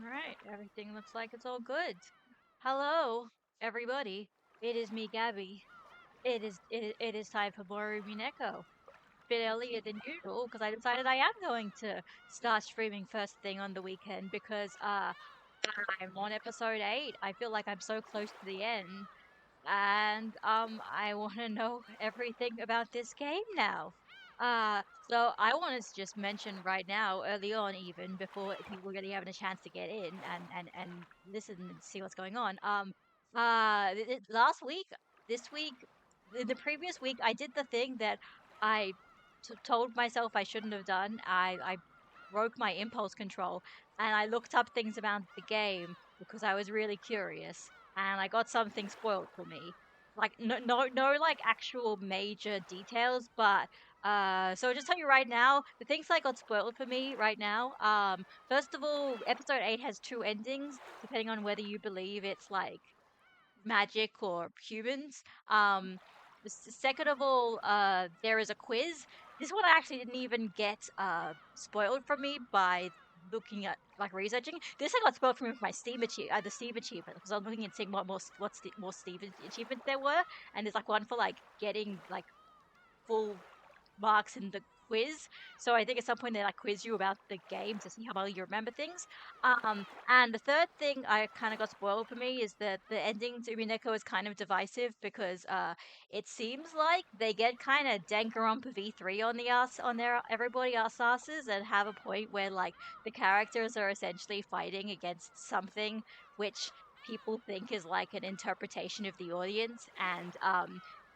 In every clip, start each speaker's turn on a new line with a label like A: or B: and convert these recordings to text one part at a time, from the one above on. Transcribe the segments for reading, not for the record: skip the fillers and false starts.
A: All right, everything looks like it's all good. Hello, everybody. It is me, Gabby. It is time for more Umineko. Bit earlier than usual because I decided I am going to start streaming first thing on the weekend because I'm on episode 8. I feel like I'm so close to the end, and I want to know everything about this game now. So I wanted to just mention right now, early on, even before people really having a chance to get in and listen and see what's going on. Last week, this week, the previous week, I did the thing that I told myself I shouldn't have done. I broke my impulse control and I looked up things about the game because I was really curious and I got something spoiled for me. Like no like actual major details, but so just tell you right now, the things that got spoiled for me right now. First of all, episode 8 has two endings, depending on whether you believe it's like magic or humans. Second of all, there is a quiz. This one I actually didn't even get spoiled for me by looking at like researching. This I got spoiled for me with my the Steam achievement because I was looking and seeing more Steam achievements there were, and there's like one for like getting like full marks in the quiz. So I think at some point they like quiz you about the game to see how well you remember things. And the third thing I kind of got spoiled for me is that the ending to Umineko is kind of divisive because it seems like they get kind of Danganronpa V3 on the ass on their everybody asses and have a point where like the characters are essentially fighting against something which people think is like an interpretation of the audience and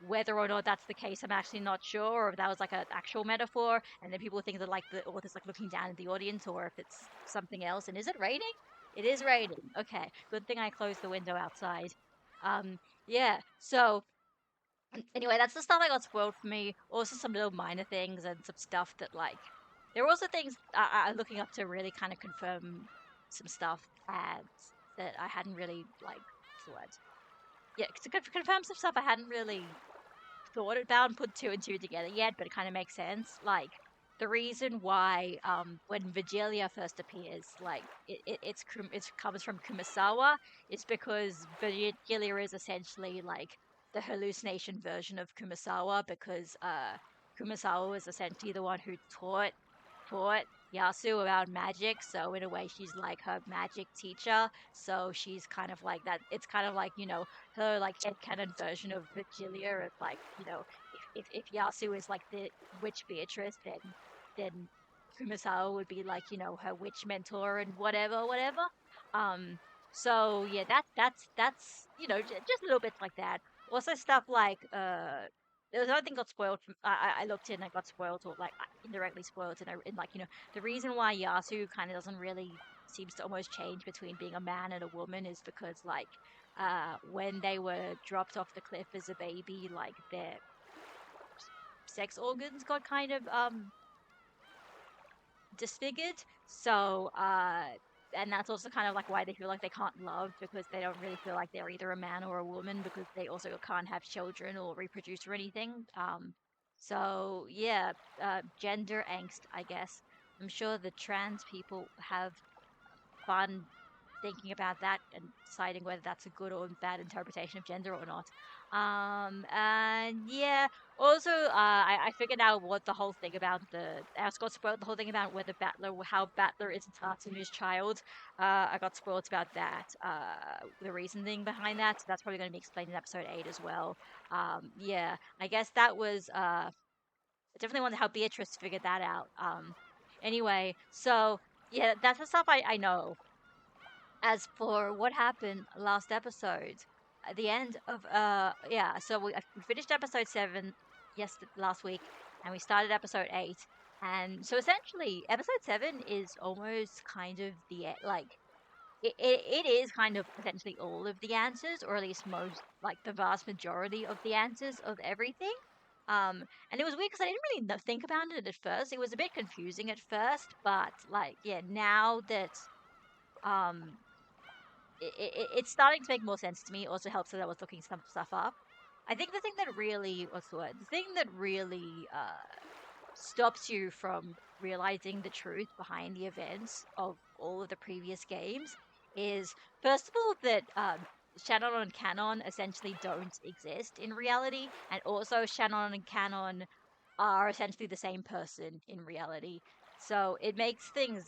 A: whether or not that's the case, I'm actually not sure, or if that was like an actual metaphor, and then people think that like the author's like looking down at the audience, or if it's something else. And is it raining? It is raining. Okay, good thing I closed the window outside. Yeah. So anyway, that's the stuff that got spoiled for me. Also, some little minor things and some stuff that like there were also things I'm looking up to really kind of confirm some stuff and that I hadn't really like what's the word? Yeah, to confirm some stuff I hadn't really thought about and put two and two together yet, but it kind of makes sense. Like the reason why when Vigilia first appears, like it comes from Kumasawa, is because Vigilia is essentially like the hallucination version of Kumasawa because Kumasawa was essentially the one who taught Yasu about magic, so in a way she's like her magic teacher. So she's kind of like that. It's kind of like, her like headcanon version of Virgilia of like, if Yasu is like the witch Beatrice, then Kumasawa would be like, her witch mentor and whatever. Um so yeah, that's just little bits like that. Also stuff like there was another thing got spoiled from I looked in and got spoiled or like indirectly spoiled and like the reason why Yasu kind of doesn't really seems to almost change between being a man and a woman is because like when they were dropped off the cliff as a baby, like their sex organs got kind of disfigured. So and that's also kind of like why they feel like they can't love because they don't really feel like they're either a man or a woman because they also can't have children or reproduce or anything. So yeah, gender angst, I guess. I'm sure the trans people have fun thinking about that and deciding whether that's a good or bad interpretation of gender or not. And yeah, also, I figured out what the whole thing about I got spoiled the whole thing about whether how Battler is Tatsumi's child. I got spoiled about that, the reasoning behind that. So that's probably going to be explained in episode 8 as well. Yeah, I guess that was, I definitely wonder how Beatrice figured that out. Anyway, so yeah, that's the stuff I know. As for what happened last episode, at the end of yeah, so we finished episode 7 last week, and we started episode 8, and so essentially episode 7 is almost kind of like it is kind of essentially all of the answers, or at least most, like the vast majority of the answers of everything. And it was weird because I didn't really think about it at first. It was a bit confusing at first, but like yeah, now that um it's starting to make more sense to me. It also helps that I was looking some stuff up. I think the thing that really, what's the word? The thing that really stops you from realizing the truth behind the events of all of the previous games is, first of all, that Shannon and Canon essentially don't exist in reality, and also Shannon and Canon are essentially the same person in reality. So it basically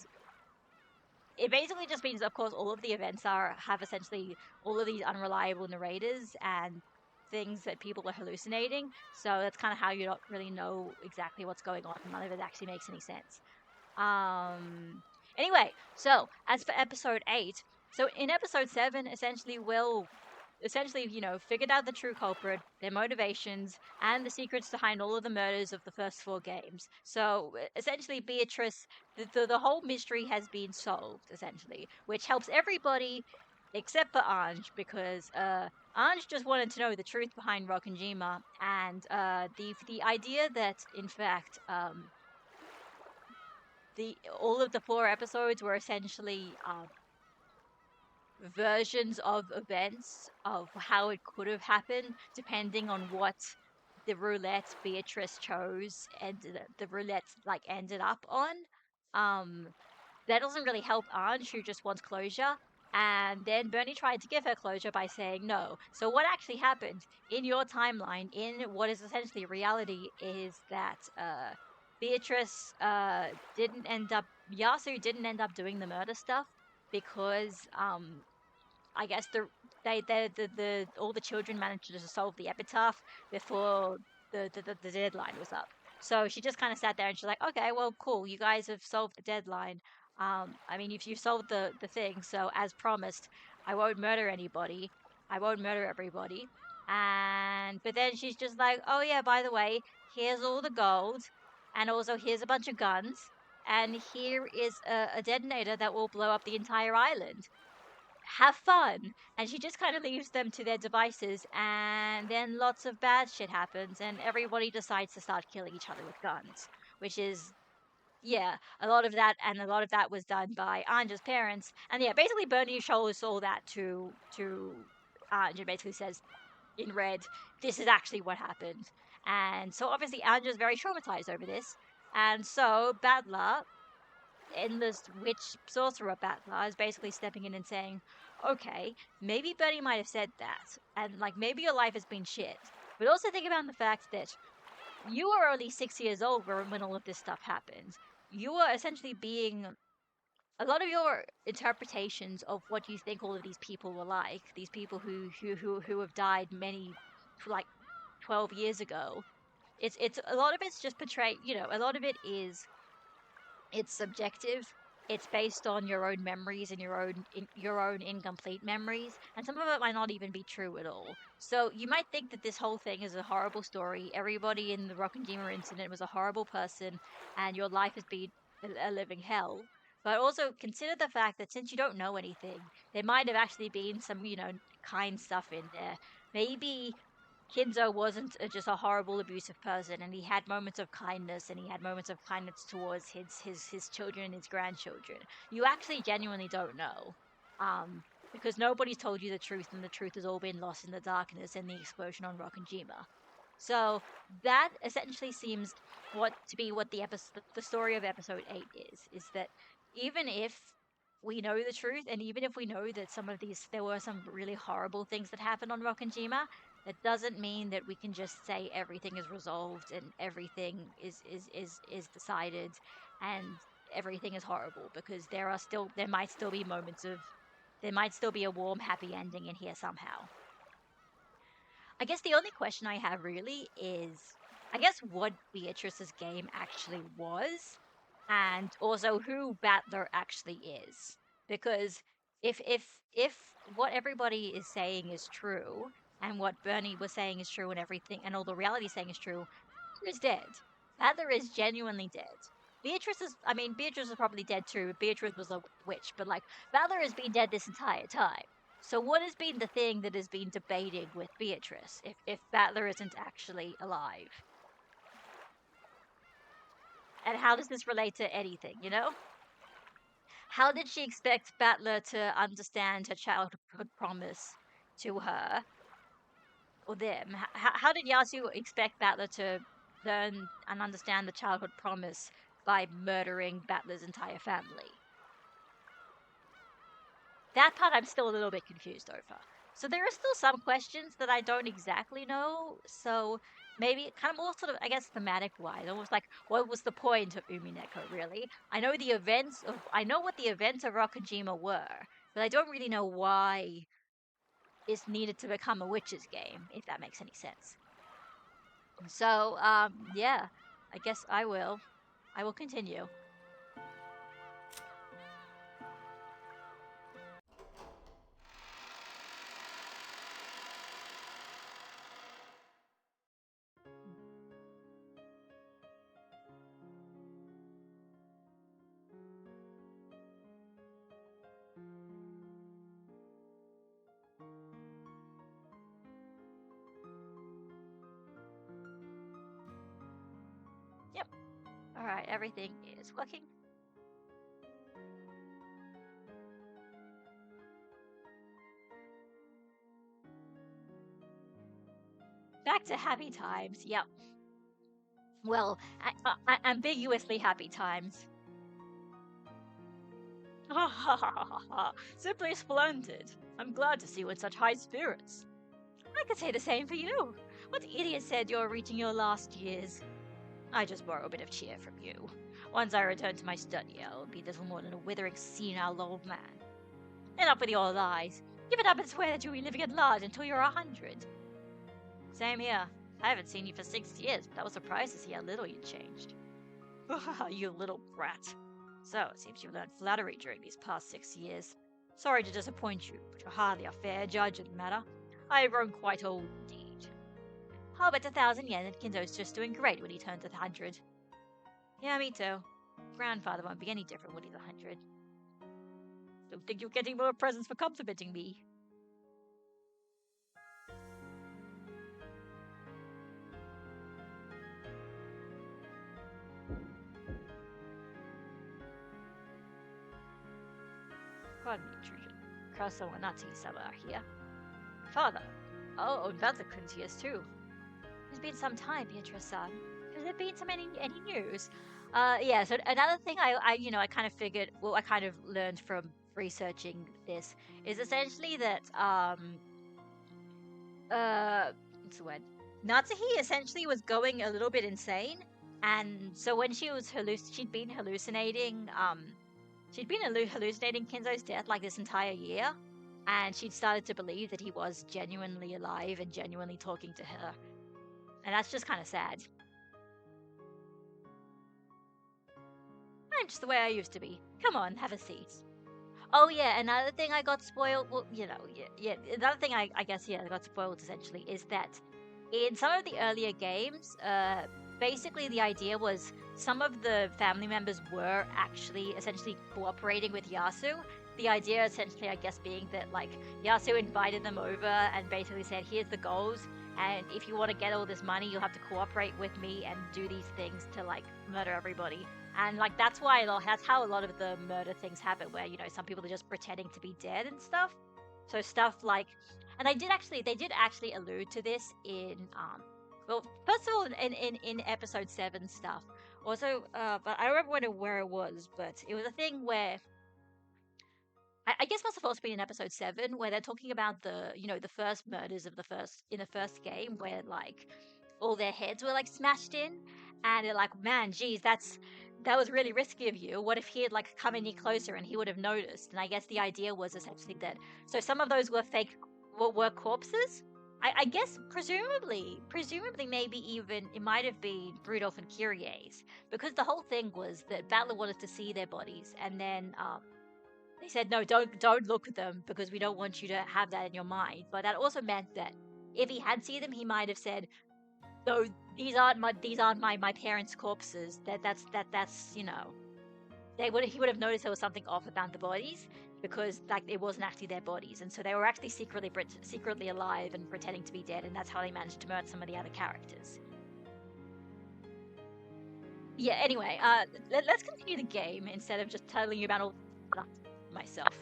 A: just means, of course, all of the events have essentially all of these unreliable narrators and things that people are hallucinating. So that's kind of how you don't really know exactly what's going on. None of it actually makes any sense. Um. Anyway, so as for episode 8, so in episode 7, essentially, figured out the true culprit, their motivations, and the secrets behind all of the murders of the first 4 games. So essentially, Beatrice, the whole mystery has been solved, essentially, which helps everybody except for Ange, because Ange just wanted to know the truth behind Rokkenjima, and the idea that, in fact, the all of the 4 episodes were essentially versions of events of how it could have happened, depending on what the roulette Beatrice chose and the roulette ended up on. Um, that doesn't really help Ange, who just wants closure. And then Bernie tried to give her closure by saying no. So what actually happened in your timeline, in what is essentially reality, is that Beatrice didn't end up Yasu didn't end up doing the murder stuff because I guess the all the children managed to solve the epitaph before the deadline was up. So she just kind of sat there and she's like, okay, well, cool, you guys have solved the deadline. I mean, if you solved the thing, so as promised, I won't murder anybody. I won't murder everybody. And but then she's just like, oh yeah, by the way, here's all the gold, and also here's a bunch of guns, and here is a detonator that will blow up the entire island. Have fun. And she just kind of leaves them to their devices, and then lots of bad shit happens, and everybody decides to start killing each other with guns, which is, yeah, a lot of that was done by Anja's parents. And yeah, basically Bernie shows all that to Anja, basically says in red, this is actually what happened. And so obviously Anja's very traumatized over this. And so Badla, endless witch sorcerer battler, is basically stepping in and saying, okay, maybe Bernie might have said that, and maybe your life has been shit. But also think about the fact that you were only 6 years old when all of this stuff happened. You were essentially being a lot of your interpretations of what you think all of these people were like, these people who have died many, like 12 years ago. It's a lot of it's just portrayed. A lot of it is, it's subjective. It's based on your own memories and your own incomplete memories, and some of it might not even be true at all. So you might think that this whole thing is a horrible story. Everybody in the Rockenjima incident was a horrible person, and your life has been a living hell. But also consider the fact that since you don't know anything, there might have actually been some, kind stuff in there. Maybe Kinzo wasn't just a horrible, abusive person, and he had moments of kindness, and he had moments of kindness towards his children and his grandchildren. You actually genuinely don't know, because nobody's told you the truth, and the truth has all been lost in the darkness and the explosion on Rockenjima. So that essentially seems to be what the story of episode 8 is that even if we know the truth, and even if we know that there were some really horrible things that happened on Rockenjima, that doesn't mean that we can just say everything is resolved and everything is decided and everything is horrible, because there might still be a warm, happy ending in here somehow. I guess the only question I have really is, I guess, what Beatrice's game actually was, and also who Battler actually is. Because if what everybody is saying is true, and what Bernie was saying is true, and everything, and all the reality saying is true, Battler is dead. Battler is genuinely dead. Beatrice is probably dead too. Beatrice was a witch, but Battler has been dead this entire time. So what has been the thing that has been debating with Beatrice if Battler isn't actually alive? And how does this relate to anything? How did she expect Battler to understand her childhood promise to her or them? How did Yasu expect Battler to learn and understand the childhood promise by murdering Battler's entire family. That part I'm still a little bit confused over. So there are still some questions that I don't exactly know. So maybe kind of more sort of, I guess, thematic wise, almost like what was the point of Umineko really? I know what the events of Rokujima were, but I don't really know why it's needed to become a witch's game, if that makes any sense. So yeah, I guess I will. I will continue. Yep. All right, everything is working. Back to happy times. Yep. Well, ambiguously happy times. Ha ha ha ha ha! Simply splendid. I'm glad to see you in such high spirits. I could say the same for you. What idiot said you're reaching your last years? I just borrow a bit of cheer from you. Once I return to my study, I'll be little more than a withering, senile old man. Enough with your lies. Give it up and swear that you'll be living at large until you're 100. Same here. I haven't seen you for 6 years, but I was surprised to see how little you'd changed. You little brat. So, it seems you've learned flattery during these past 6 years. Sorry to disappoint you, but you're hardly a fair judge of the matter. I have grown quite old indeed. Oh, but 1,000 yen and Kinzo's just doing great when he turns 100. Yeah, me too. Grandfather won't be any different when he's 100. Don't think you're getting more presents for complimenting me. Pardon me, intrusion. Crosso and Natsu-sama are here. Father. Oh, and Valakut's here too. It's been some time, Beatrice-san. Has there been any news? Yeah, so another thing I kind of figured, well, I kind of learned from researching this, is essentially that, what's the word? Natsuhi essentially was going a little bit insane, and so when she was she'd been hallucinating, hallucinating Kinzo's death like this entire year, and she'd started to believe that he was genuinely alive and genuinely talking to her. And that's just kind of sad. I'm just the way I used to be. Come on, have a seat. Oh yeah, another thing I got spoiled. Well, another thing I guess I got spoiled essentially is that in some of the earlier games, basically the idea was some of the family members were actually essentially cooperating with Yasu. The idea essentially, I guess, being that like Yasu invited them over and basically said, "Here's the goals, and if you want to get all this money, you'll have to cooperate with me and do these things to like murder everybody." And like that's how a lot of the murder things happen, where some people are just pretending to be dead and stuff. So stuff like, and they did actually allude to this in well, first of all in episode 7 stuff. Also, but I don't remember where it was, but it was a thing where I guess that's supposed to be in episode 7 where they're talking about the first murders of the first game where like all their heads were like smashed in, and they're like, man, geez, that was really risky of you. What if he had like come any closer and he would have noticed? And I guess the idea was essentially that so some of those were fake, were corpses. I guess presumably maybe even it might have been Rudolph and Kyrie's, because the whole thing was that Battler wanted to see their bodies, and then they said no, don't look at them because we don't want you to have that in your mind. But that also meant that if he had seen them, he might have said, "No, these aren't my parents' corpses. That's he would have noticed there was something off about the bodies because like it wasn't actually their bodies, and so they were actually secretly alive and pretending to be dead, and that's how they managed to murder some of the other characters." Yeah. Anyway, let's continue the game instead of just telling you about all myself.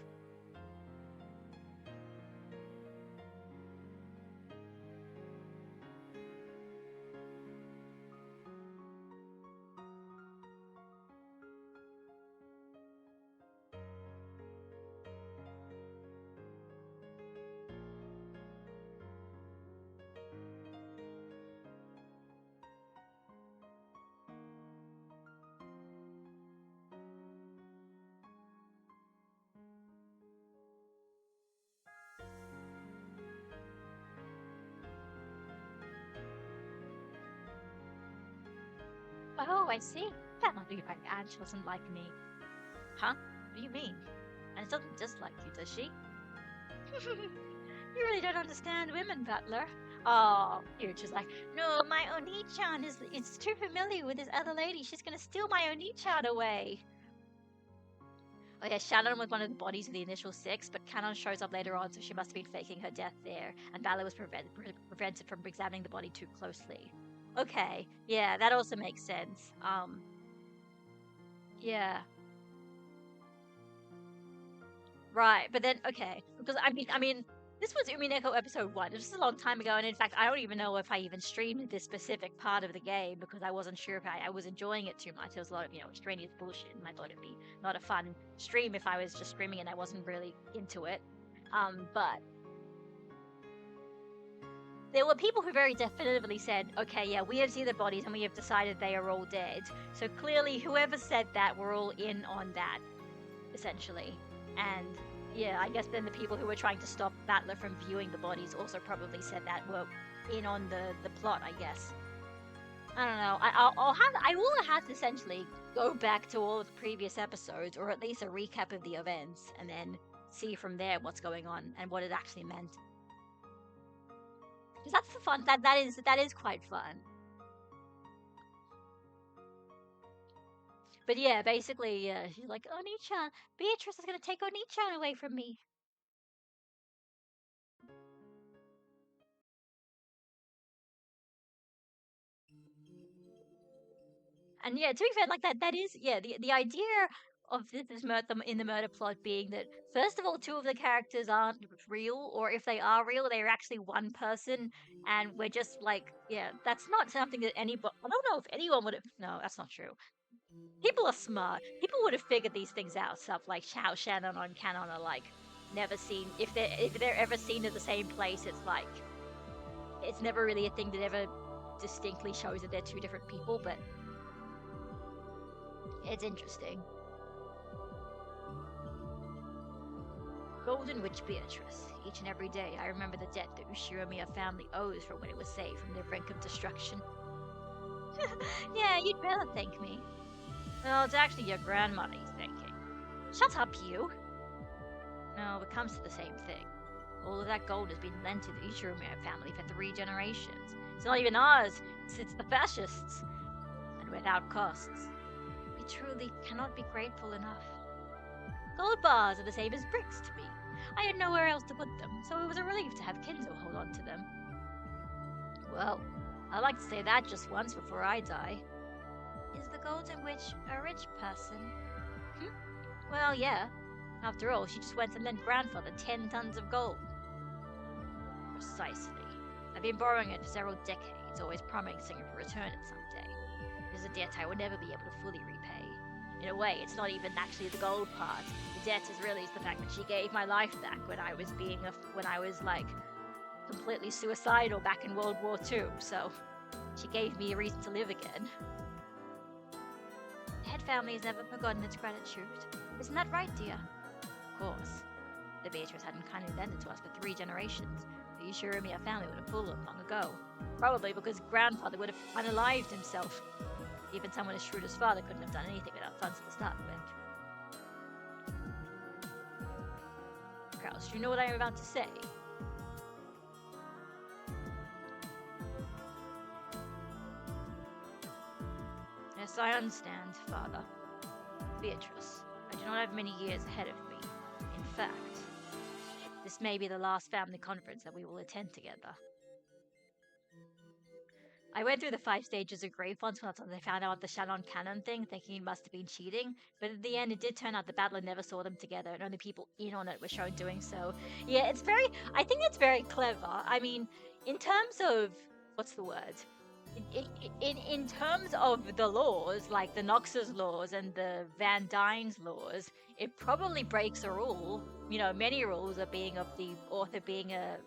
A: Oh, I see. That must be right. Ange doesn't like me. Huh? What do you mean? And doesn't dislike you, does she? You really don't understand women, Butler. Oh, you're just like, no, my Oni-chan is too familiar with this other lady. She's gonna steal my Oni-chan away. Oh yeah, Shannon was one of the bodies of the initial six, but Canon shows up later on, so she must have been faking her death there, and Bala was prevented from examining the body too closely. Okay, yeah, that also makes sense. Yeah. Right, but then okay, because I mean, this was Umineko episode 1. It was just a long time ago, and in fact, I don't even know if I even streamed this specific part of the game because I wasn't sure if I was enjoying it too much. It was a lot of extraneous bullshit, and I thought it'd be not a fun stream if I was just streaming and I wasn't really into it. But there were people who very definitively said, okay, yeah, we have seen the bodies and we have decided they are all dead. So clearly, whoever said that, we're all in on that, essentially. And yeah, I guess then the people who were trying to stop Battler from viewing the bodies also probably said that were in on the plot, I guess. I don't know. I will have to essentially go back to all of the previous episodes, or at least a recap of the events, and then see from there what's going on and what it actually meant. Because that's the fun. That is quite fun. But yeah, basically, she's like, Oni-chan, Beatrice is gonna take Oni-chan away from me. And yeah, to be fair, like that is the idea of this murder in the murder plot being that first of all, two of the characters aren't real, or if they are real, they're actually one person, and we're just like, yeah, that's not something that anybody. I don't know if anyone would have. No, that's not true. People are smart. People would have figured these things out. Stuff like how Shannon and Canon are like never seen. If they're ever seen at the same place, it's like it's never really a thing that ever distinctly shows that they're two different people, but it's interesting. Golden Witch Beatrice. Each and every day, I remember the debt the Ushiramiya family owes for when it was saved from the brink of destruction. Yeah, you'd better thank me. Well, it's actually your grandmother he's thanking. Shut up, you! No, it comes to the same thing. All of that gold has been lent to the Ushiramiya family for 3 generations. It's not even ours, it's the fascists. And without costs. We truly cannot be grateful enough. Gold bars are the same as bricks to me. I had nowhere else to put them, so it was a relief to have Kenzo hold on to them. Well, I'd like to say that just once before I die. Is the Golden Witch a rich person? Well, yeah. After all, she just went and lent grandfather 10 tons of gold. Precisely. I've been borrowing it for several decades, always promising to return it someday. It is a debt I would never be able to fully repay. In a way, it's not even actually the gold part. The debt is really the fact that she gave my life back when I was like completely suicidal back in World War II. So she gave me a reason to live again. The Head family has never forgotten its gratitude. Isn't that right, dear? Of course. The Beatrice hadn't kindly lent it to us for 3 generations. The Ushiramiya family would have fallen long ago. Probably because grandfather would have unalived himself. Even someone as shrewd as father couldn't have done anything without funds to start with. Kraus, do you know what I am about to say? Yes, I understand, father. Beatrice, I do not have many years ahead of me. In fact, this may be the last family conference that we will attend together. I went through the 5 stages of grief once when I found out the Shannon Cannon thing, thinking he must have been cheating. But at the end, it did turn out the battler never saw them together, and only people in on it were shown doing so. Yeah, I think it's very clever. I mean, in terms of, what's the word? In terms of the laws, like the Nox's laws and the Van Dyne's laws, it probably breaks a rule. Many rules are being of the author being a,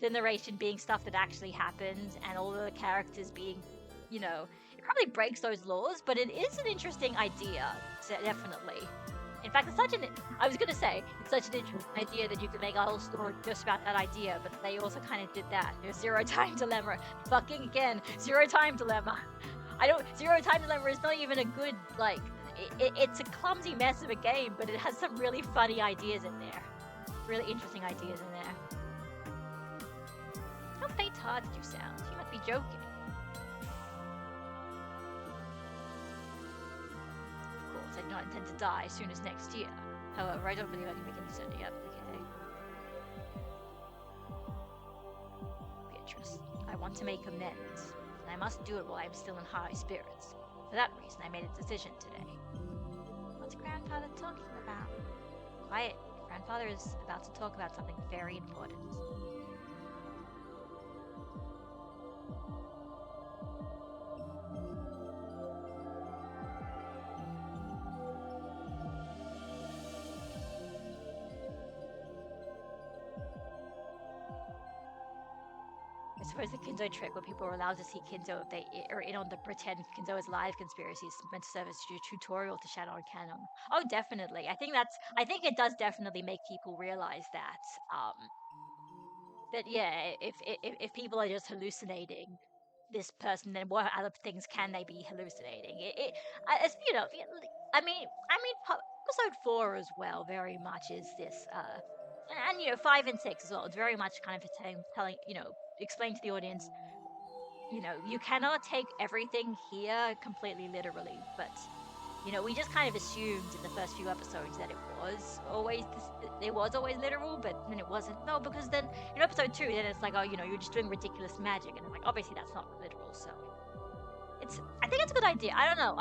A: the narration being stuff that actually happens, and all of the characters being, it probably breaks those laws, but it is an interesting idea, definitely. In fact, I was going to say, it's such an interesting idea that you could make a whole story just about that idea, but they also kind of did that. There's 0 time dilemma. Fucking again, 0 time dilemma. I don't. Zero Time Dilemma is not even a good, like, it's a clumsy mess of a game, but it has some really funny ideas in there. Really interesting ideas in there. How faint-hearted you sound. You must be joking. Of course, I do not intend to die as soon as next year. However, I don't believe I can make any sense. Yep, okay. Beatrice, I want to make amends, and I must do it while I am still in high spirits. For that reason, I made a decision today. What's Grandfather talking about? Quiet. Grandfather is about to talk about something very important. I suppose the Kinzo trick where people are allowed to see Kinzo if they are in on the pretend Kinzo is live conspiracy is meant to serve as a tutorial to Shadowrun canon. Oh, definitely. I think it does definitely make people realize that that yeah, if people are just hallucinating this person, then what other things can they be hallucinating? As you know, episode 4 as well very much is this, and you know 5 and 6 as well. It's very much kind of telling explain to the audience, you cannot take everything here completely literally, but we just kind of assumed in the first few episodes that it was always literal, but then it wasn't. No, because then in episode 2, then it's like, oh, you're just doing ridiculous magic, and I'm like, obviously that's not literal. So I think it's a good idea. I don't know.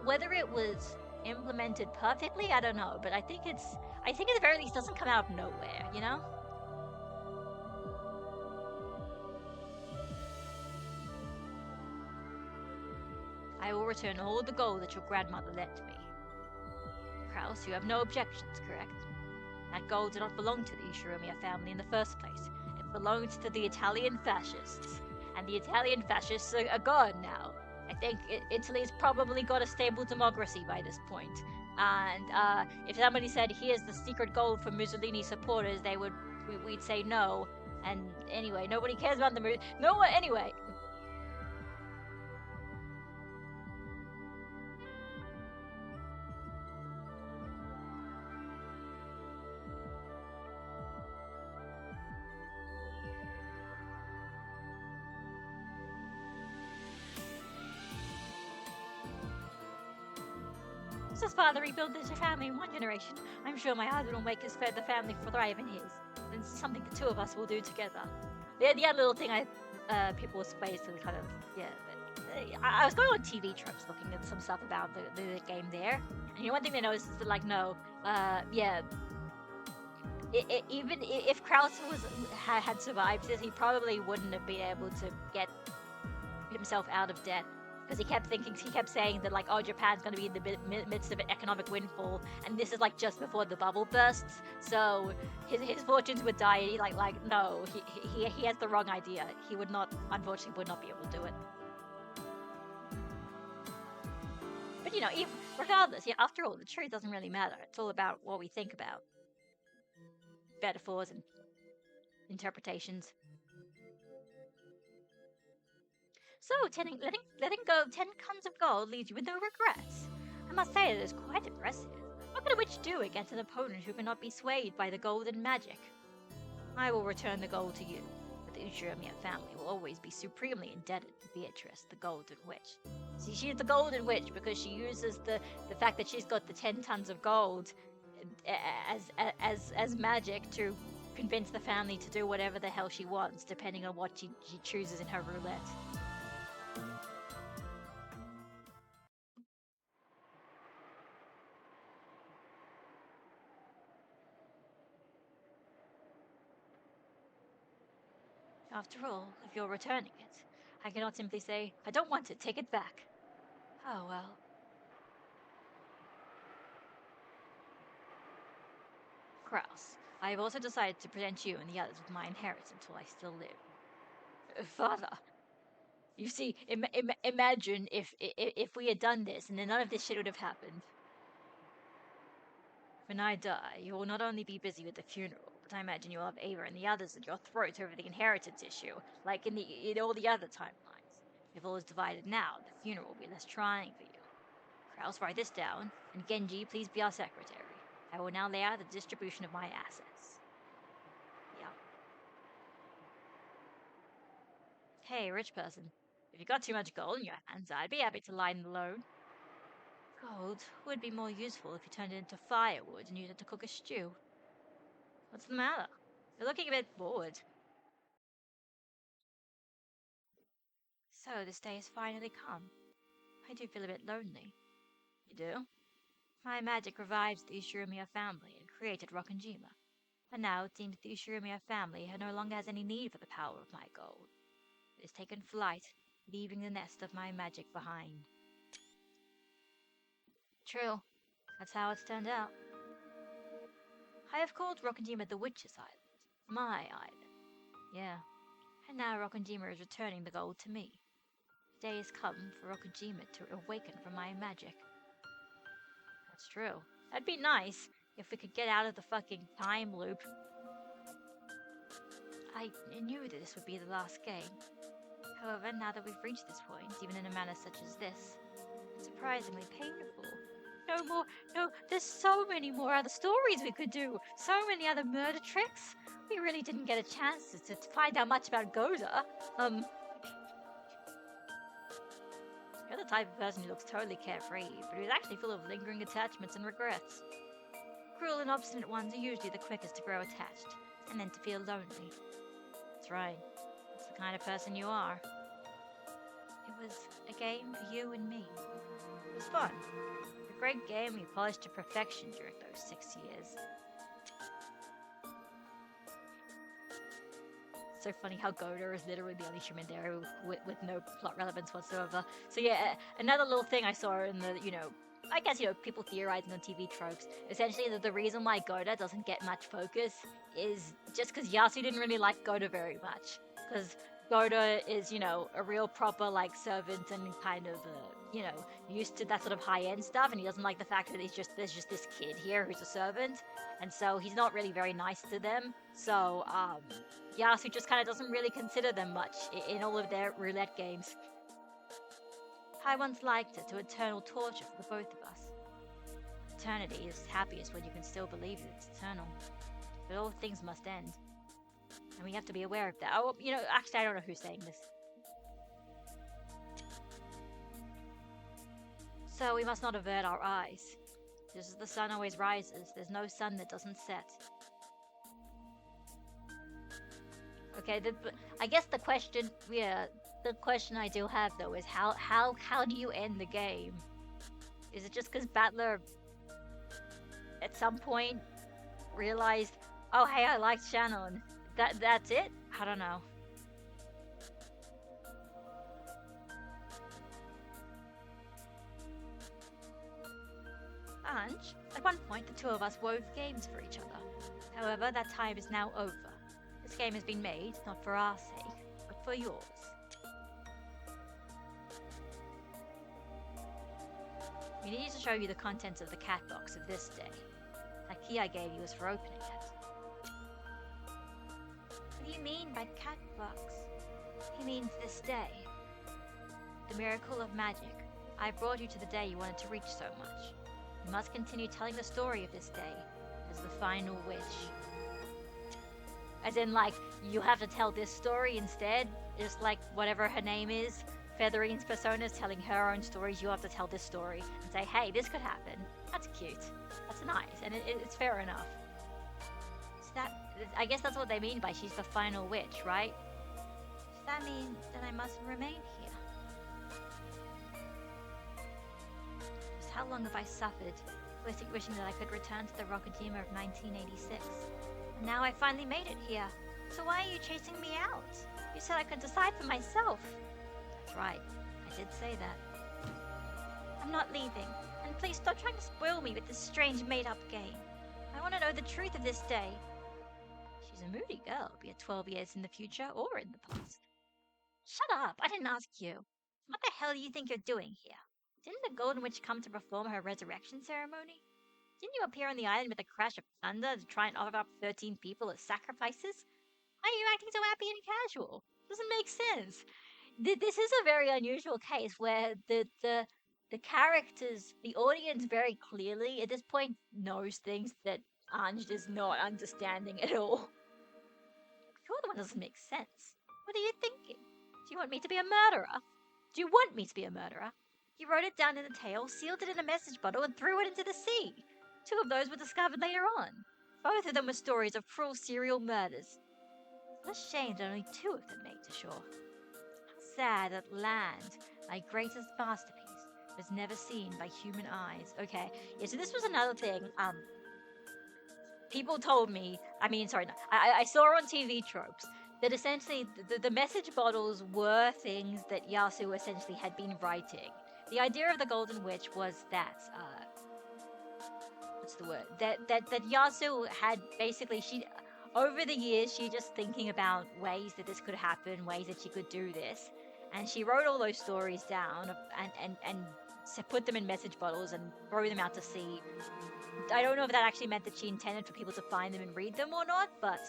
A: Whether it was implemented perfectly, I don't know, but I think at the very least doesn't come out of nowhere. I will return all the gold that your grandmother lent me. Kraus, you have no objections, correct? That gold did not belong to the Ishiromia family in the first place. It belonged to the Italian fascists. And the Italian fascists are gone now. I think Italy's probably got a stable democracy by this point. And if somebody said, here's the secret gold for Mussolini supporters, we'd say no. And anyway, nobody cares about the no one anyway. Since father rebuilt this family in one generation, I'm sure my husband will make the family thrive in his. And it's something the two of us will do together. The other little thing people were supposed to kind of, yeah. I was going on TV tropes looking at some stuff about the game there. And one thing they noticed is that, like, no, yeah. Even if Krauss had survived this, he probably wouldn't have been able to get himself out of debt. Because he kept saying that, like, oh, Japan's going to be in the midst of an economic windfall, and this is like just before the bubble bursts, so his fortunes would die. And he no, he has the wrong idea. He unfortunately would not be able to do it. But regardless, after all, the truth doesn't really matter. It's all about what we think about, metaphors and interpretations. So, letting go of 10 tons of gold leaves you with no regrets. I must say it is quite impressive. What could a witch do against an opponent who cannot be swayed by the golden magic? I will return the gold to you, but the Uchiramiya family will always be supremely indebted to Beatrice, the Golden Witch. See, she's the Golden Witch because she uses the fact that she's got the 10 tons of gold as magic to convince the family to do whatever the hell she wants, depending on what she chooses in her roulette. After all, if you're returning it, I cannot simply say, I don't want it, take it back. Oh well. Kraus, I have also decided to present you and the others with my inheritance while I still live. Father, you see, imagine if we had done this and then none of this shit would have happened. When I die, you will not only be busy with the funeral, but I imagine you'll have Ava and the others at your throats over the inheritance issue, like in all the other timelines. If all is divided now, the funeral will be less trying for you. Kraus, write this down, and Genji, please be our secretary. I will now lay out the distribution of my assets. Yeah. Hey, rich person. If you got too much gold in your hands, I'd be happy to lighten the load. Gold would be more useful if you turned it into firewood and used it to cook a stew. What's the matter? You're looking a bit bored. So this day has finally come. I do feel a bit lonely. You do? My magic revives the Ushiromiya family and created Rokkenjima. And now it seems the Ushiromiya family no longer has any need for the power of my gold. It has taken flight, leaving the nest of my magic behind. True. That's how it's turned out. I have called Rokkenjima the Witch's Island. My island. Yeah. And now Rokkenjima is returning the gold to me. The day has come for Rokkenjima to awaken from my magic. That's true. That'd be nice if we could get out of the fucking time loop. I knew that this would be the last game. However, now that we've reached this point, even in a manner such as this, it's surprisingly painful. No more, no, there's so many more other stories we could do. So many other murder tricks. We really didn't get a chance to find out much about Goda. You're the type of person who looks totally carefree, but who's actually full of lingering attachments and regrets. Cruel and obstinate ones are usually the quickest to grow attached, and then to feel lonely. That's right. That's the kind of person you are. It was a game for you and me. It was fun. A great game we polished to perfection during those 6 years. It's so funny how Goda is literally the only human there with no plot relevance whatsoever. So yeah, another little thing I saw in the, I guess, people theorizing on TV tropes. Essentially, the reason why Goda doesn't get much focus is just because Yasu didn't really like Goda very much. Because Goda is, a real proper, servant and kind of, used to that sort of high-end stuff, and he doesn't like the fact that there's just this kid here who's a servant, and so he's not really very nice to them. So, Yasu just kind of doesn't really consider them much in all of their roulette games. I once liked it to eternal torture for the both of us. Eternity is happiest when you can still believe that it's eternal. But all things must end. And we have to be aware of that. Oh, actually, I don't know who's saying this. So we must not avert our eyes. Just as the sun always rises, there's no sun that doesn't set. Okay, I guess the question I do have though is how do you end the game? Is it just because Battler at some point realized, oh hey, I liked Shannon. That's it? I don't know. Ange, at one point the two of us wove games for each other. However, that time is now over. This game has been made, not for our sake, but for yours. We need to show you the contents of the cat box of this day. That key I gave you is for opening it. What do you mean by cat box? He means this day. The miracle of magic. I brought you to the day you wanted to reach so much. You must continue telling the story of this day as the final wish. As in, you have to tell this story instead, just like whatever her name is. Featherine's persona is telling her own stories, you have to tell this story and say, hey, this could happen. That's cute. That's nice, and it's fair enough. So I guess that's what they mean by she's the final witch, right? Does that mean that I must remain here? Just how long have I suffered, wishing that I could return to the Rokkenjima of 1986? And now I finally made it here. So why are you chasing me out? You said I could decide for myself. That's right. I did say that. I'm not leaving. And please stop trying to spoil me with this strange made-up game. I want to know the truth of this day. She's a moody girl, be it 12 years in the future or in the past. Shut up. I didn't ask you. What the hell do you think you're doing here? Didn't the Golden Witch come to perform her resurrection ceremony? Didn't you appear on the island with a crash of thunder to try and offer up 13 people as sacrifices? Why are you acting so happy and casual? Doesn't make sense. This is a very unusual case where the characters, the audience, very clearly at this point knows things that Anj is not understanding at all. Sure, the one doesn't make sense. What are you thinking? Do you want me to be a murderer? Do you want me to be a murderer? You wrote it down in a tale, sealed it in a message bottle, and threw it into the sea. Two of those were discovered later on. Both of them were stories of cruel serial murders. It's a shame that only two of them made to shore. Sad that land, my greatest masterpiece, was never seen by human eyes. Okay, yeah, so this was another thing. People told me, sorry, no, I saw on TV tropes that essentially the message bottles were things that Yasu essentially had been writing. The idea of the Golden Witch was that, what's the word? That Yasu had basically, over the years, she just thinking about ways that this could happen, ways that she could do this. And she wrote all those stories down and put them in message bottles and throw them out to sea. I don't know if that actually meant that she intended for people to find them and read them or not, but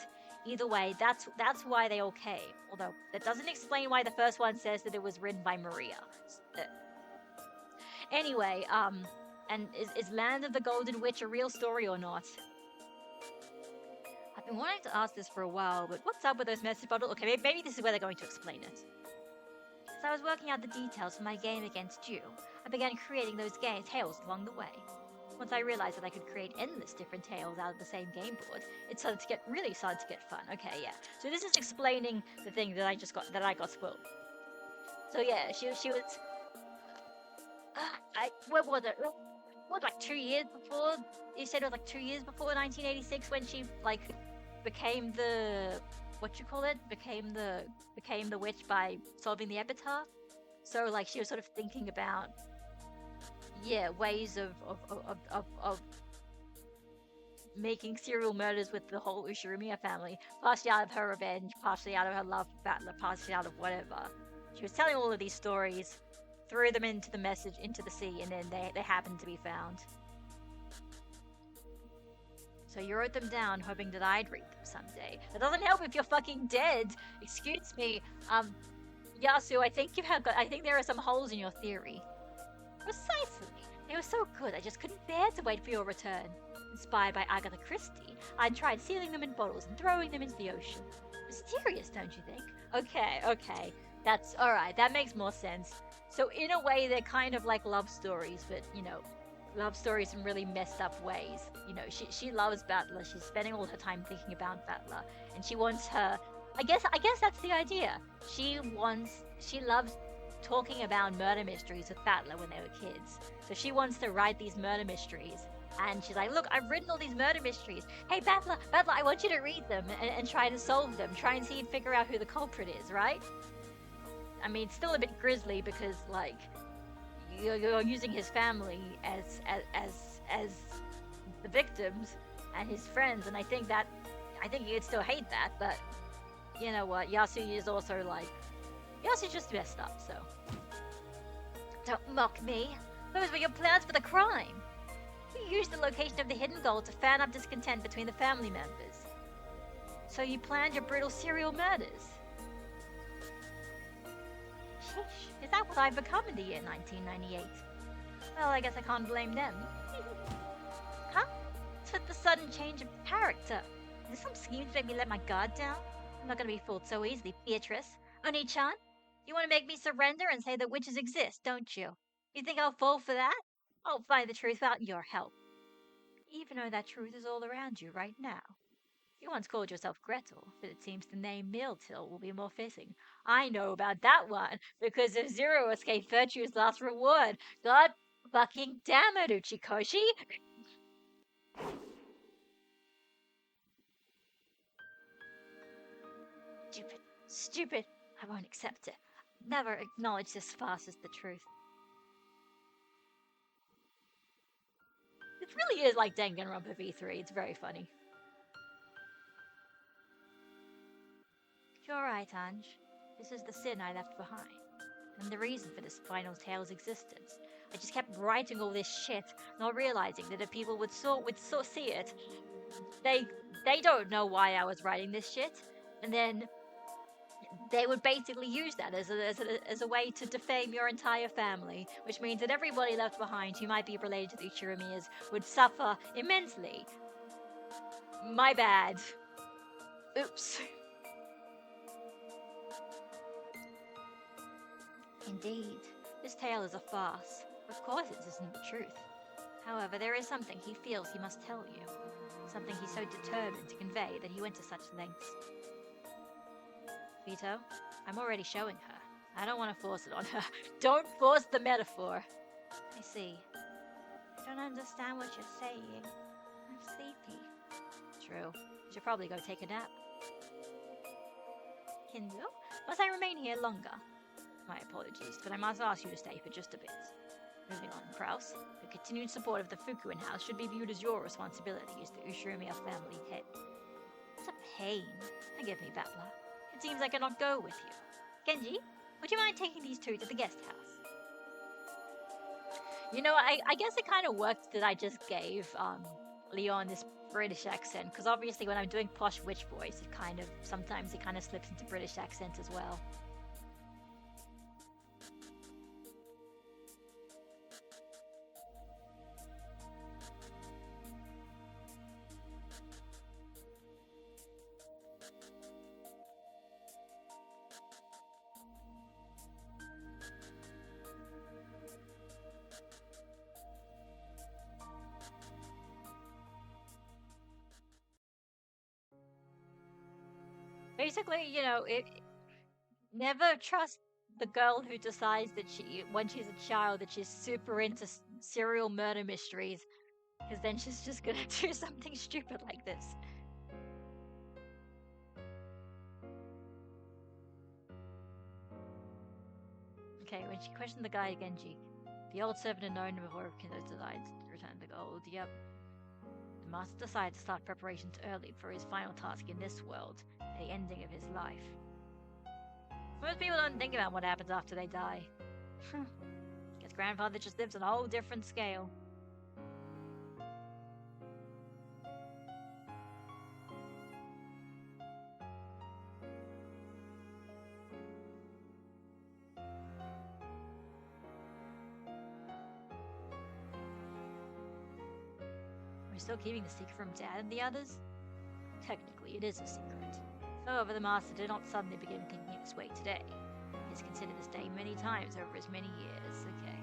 A: either way, that's why they all came. Although that doesn't explain why the first one says that it was written by Maria. Anyway, and is Land of the Golden Witch a real story or not? I've been wanting to ask this for a while, but what's up with those message bottles? Okay, maybe this is where they're going to explain it. As I was working out the details for my game against you, I began creating those game tales along the way. Once I realized that I could create endless different tales out of the same game board, it started to get fun. Okay, yeah. So this is explaining the thing that I got spoiled. So yeah, she was. What was it? What, like 2 years before? You said it was like 2 years before 1986 when she like became the became the witch by solving the epitaph. So like she was sort of thinking about ways of making serial murders with the whole Ushirumiya family, partially out of her revenge, partially out of her love for Battler, partially out of whatever. She was telling all of these stories, threw them into the sea, and then they happened to be found. So you wrote them down, hoping that I'd read them someday. That doesn't help if you're fucking dead. Excuse me. Yasu, I think there are some holes in your theory. Precisely. They were so good, I just couldn't bear to wait for your return. Inspired by Agatha Christie, I tried sealing them in bottles and throwing them into the ocean. Mysterious, don't you think? Okay. That's alright, that makes more sense. So in a way, they're kind of like love stories, but, love stories in really messed up ways. She loves Battler, she's spending all her time thinking about Battler, and she wants her... I guess that's the idea. She loves talking about murder mysteries with Battler when they were kids. So she wants to write these murder mysteries. And she's like, look, I've written all these murder mysteries. Hey, Battler, I want you to read them and try to solve them. Try and figure out who the culprit is, right? I mean, it's still a bit grisly because, like, you're using his family as the victims and his friends. And I think you'd still hate that, but you know what? Yasu is also like... Yasu's just messed up, so... Don't mock me. Those were your plans for the crime. You used the location of the hidden gold to fan up discontent between the family members. So you planned your brutal serial murders. Sheesh, is that what I've become in the year 1998? Well, I guess I can't blame them. Huh? What's with the sudden change of character? Is this some scheme to make me let my guard down? I'm not gonna be fooled so easily, Beatrice. Oni-chan, you want to make me surrender and say that witches exist, don't you? You think I'll fall for that? I'll find the truth without your help. Even though that truth is all around you right now. You once called yourself Gretel, but it seems the name Miltil will be more fitting. I know about that one, because if Zero escaped Virtue's last reward. God fucking damn it, Uchikoshi! Stupid. I won't accept it. Never acknowledge this farce as the truth. It really is like Danganronpa V3. It's very funny. You're right, Anj. This is the sin I left behind. And the reason for this final tale's existence. I just kept writing all this shit, not realizing that if people would see it, they don't know why I was writing this shit. And then they would basically use that as a way to defame your entire family, which means that everybody left behind who might be related to the Uchiromiyas would suffer immensely. My bad. Oops. Indeed, this tale is a farce. Of course it isn't the truth. However, there is something he feels he must tell you. Something he's so determined to convey that he went to such lengths. Vito, I'm already showing her. I don't want to force it on her. Don't force the metaphor. I see. I don't understand what you're saying. I'm sleepy. True. You should probably go take a nap. Kinzo, must I remain here longer? My apologies, but I must ask you to stay for just a bit. Moving on, Kraus. The continued support of the Fukuin house should be viewed as your responsibility as the Ushiromiya family head. It's a pain. Forgive me, Battler. It seems I cannot go with you. Genji, would you mind taking these two to the guest house? You know, I guess it kind of worked that I just gave Leon this British accent, because obviously when I'm doing posh witch voice, sometimes it kind of slips into British accent as well. Basically, you know, never trust the girl who decides that when she's a child, that she's super into serial murder mysteries, because then she's just gonna do something stupid like this. Okay, when she questioned the guy Genji, the old servant had known before Kindo decides to return the gold. Yep. The master decided to start preparations early for his final task in this world, the ending of his life. Most people don't think about what happens after they die. Guess grandfather just lives on a whole different scale. We're still keeping the secret from Dad and the others? Technically, it is a secret. However, the master did not suddenly begin thinking this way today. He has considered this day many times over his many years. Okay.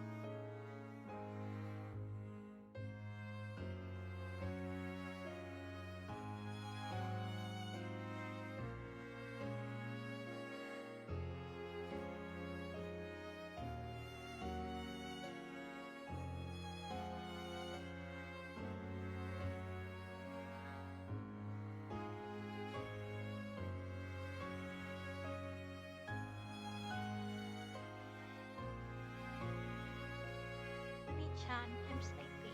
A: Chan, I'm sleepy.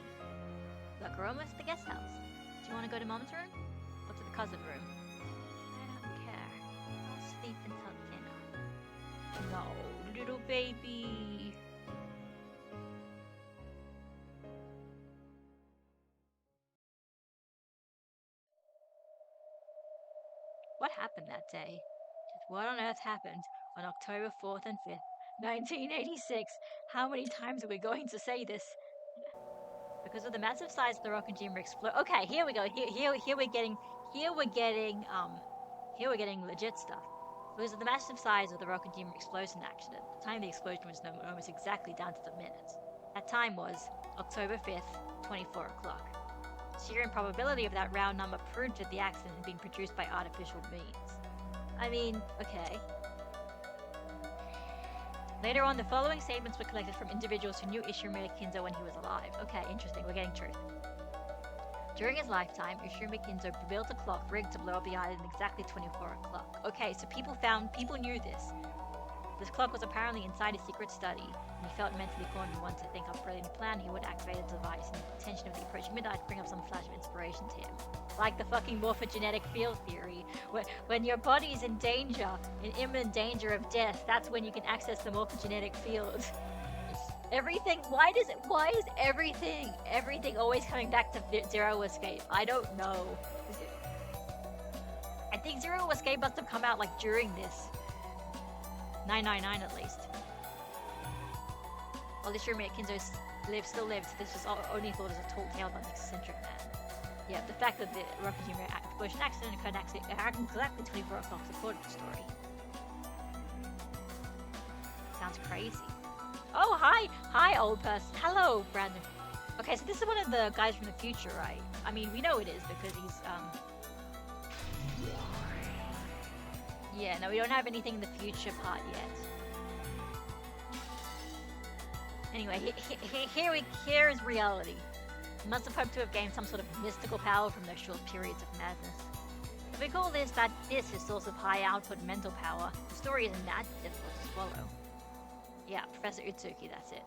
A: Look, we're almost at the guest house. Do you want to go to Mom's room? Or to the cousin room? I don't care. I'll sleep until dinner. No, little baby. What happened that day? Just what on earth happened on October 4th and 5th, 1986? How many times are we going to say this? Because of the massive size of the rocket Jimmer explode. Okay, here we go. Here we're getting legit stuff. Because of the massive size of the rocket Jimmer explosion accident, the time of the explosion was known almost exactly down to the minute. That time was October 5th, 24 o'clock. Sheer improbability of that round number proved that the accident had been produced by artificial means. I mean, okay. Later on, the following statements were collected from individuals who knew Ishiro Kinzo when he was alive. Okay, interesting, we're getting truth. During his lifetime, Ishiro Kinzo built a clock rigged to blow up the island exactly 24 o'clock. Okay, so people knew this. This clock was apparently inside his secret study, and he felt mentally cornered and wanted to think up a brilliant plan. He would activate a device, and the tension of the approaching midnight bring up some flash of inspiration to him. Like the fucking morphogenetic field theory. When your body is in danger, in imminent danger of death, that's when you can access the morphogenetic field. Everything, why is everything always coming back to Zero Escape? I don't know. I think Zero Escape must have come out like during this. 999 at least. While this roommate Kinzo still lives, this was only thought as a tall tale about an eccentric man. Yeah, the fact that the Rokujima explosion accident occurred exactly 24 o'clock supported the story. Sounds crazy. Oh, hi, old person. Hello, Brandon. Okay, so this is one of the guys from the future, right? I mean, we know it is because he's, yeah, no, we don't have anything in the future part yet. Anyway, here is reality. He must have hoped to have gained some sort of mystical power from those short periods of madness. If we call this is source of high output mental power, the story isn't that difficult to swallow. Yeah, Professor Utsuki, that's it.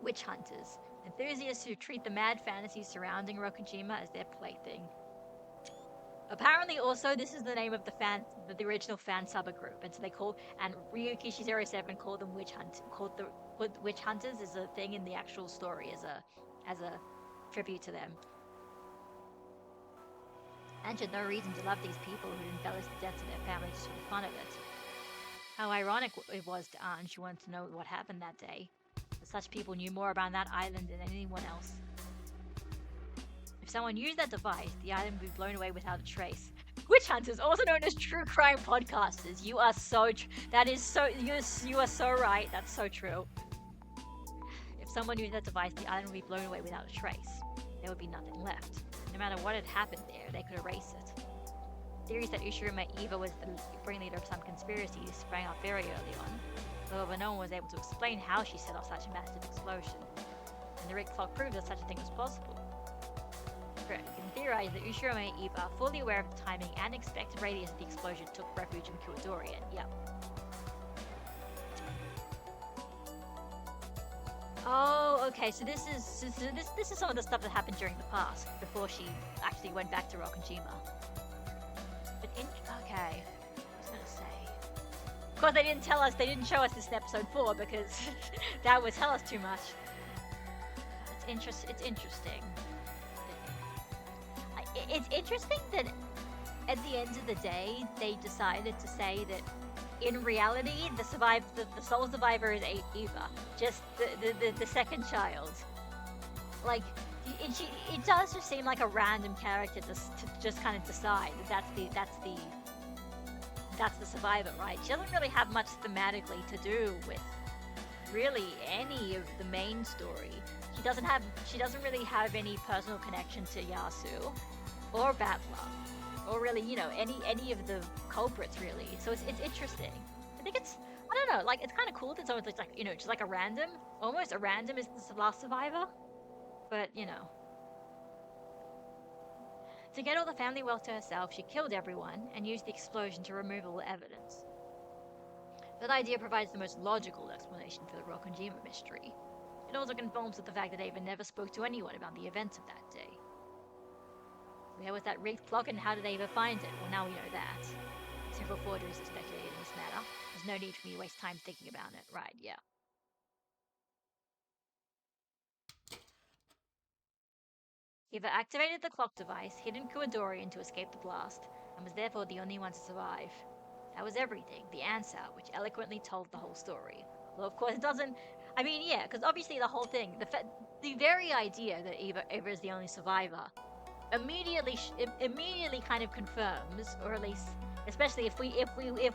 A: Witch hunters, enthusiasts who treat the mad fantasies surrounding Rokujima as their plaything. Apparently, also, this is the name of the original fan subgroup, and so they call, and Ryukishi07 called them witch witch hunters is a thing in the actual story as a tribute to them. And had no reason to love these people who embellished the deaths of their family just for the fun of it. How ironic it was to Anne, she wanted to know what happened that day. That such people knew more about that island than anyone else. If someone used that device, the island would be blown away without a trace. Witch hunters, also known as true crime podcasters. You are so you are so right. That's so true. If someone used that device, the island would be blown away without a trace. There would be nothing left. No matter what had happened there, they could erase it. Theories that Ushiruma Eva was the ringleader of some conspiracy sprang up very early on. However, no one was able to explain how she set off such a massive explosion. And the red clock proved that such a thing was possible. Correct. You can theorize that Ushiroma and Eva, fully aware of the timing and expected radius of the explosion, took refuge in Kuwadorian. Yep. Oh, okay. So this is some of the stuff that happened during the past before she actually went back to Rokujima. But okay, I was gonna say. Of course, they didn't show us this in episode 4 because that would tell us too much. It's interesting. It's interesting that at the end of the day, they decided to say that in reality, the sole survivor is Eva, just the second child. Like, it does just seem like a random character to just kind of decide that that's the survivor, right? She doesn't really have much thematically to do with really any of the main story. She doesn't really have any personal connection to Yasu or Battler, or really, any of the culprits really. So it's interesting. I think I don't know, like, it's kind of cool that someone's like, just like almost a random is the last survivor. But, to get all the family wealth to herself, she killed everyone and used the explosion to remove all the evidence. That idea provides the most logical explanation for the Rokujima mystery. It also conforms with the fact that Ava never spoke to anyone about the events of that day. Where was that rigged clock and how did Ava find it? Well, now we know that. Several forgeries have speculated in this matter. There's no need for me to waste time thinking about it. Right, yeah. Eva activated the clock device, hidden Kuwadorian to escape the blast, and was therefore the only one to survive. That was everything, the answer, which eloquently told the whole story. Well, of course, it doesn't. I mean, yeah, because obviously the whole thing, the very idea that Eva is the only survivor, immediately kind of confirms, or at least, especially if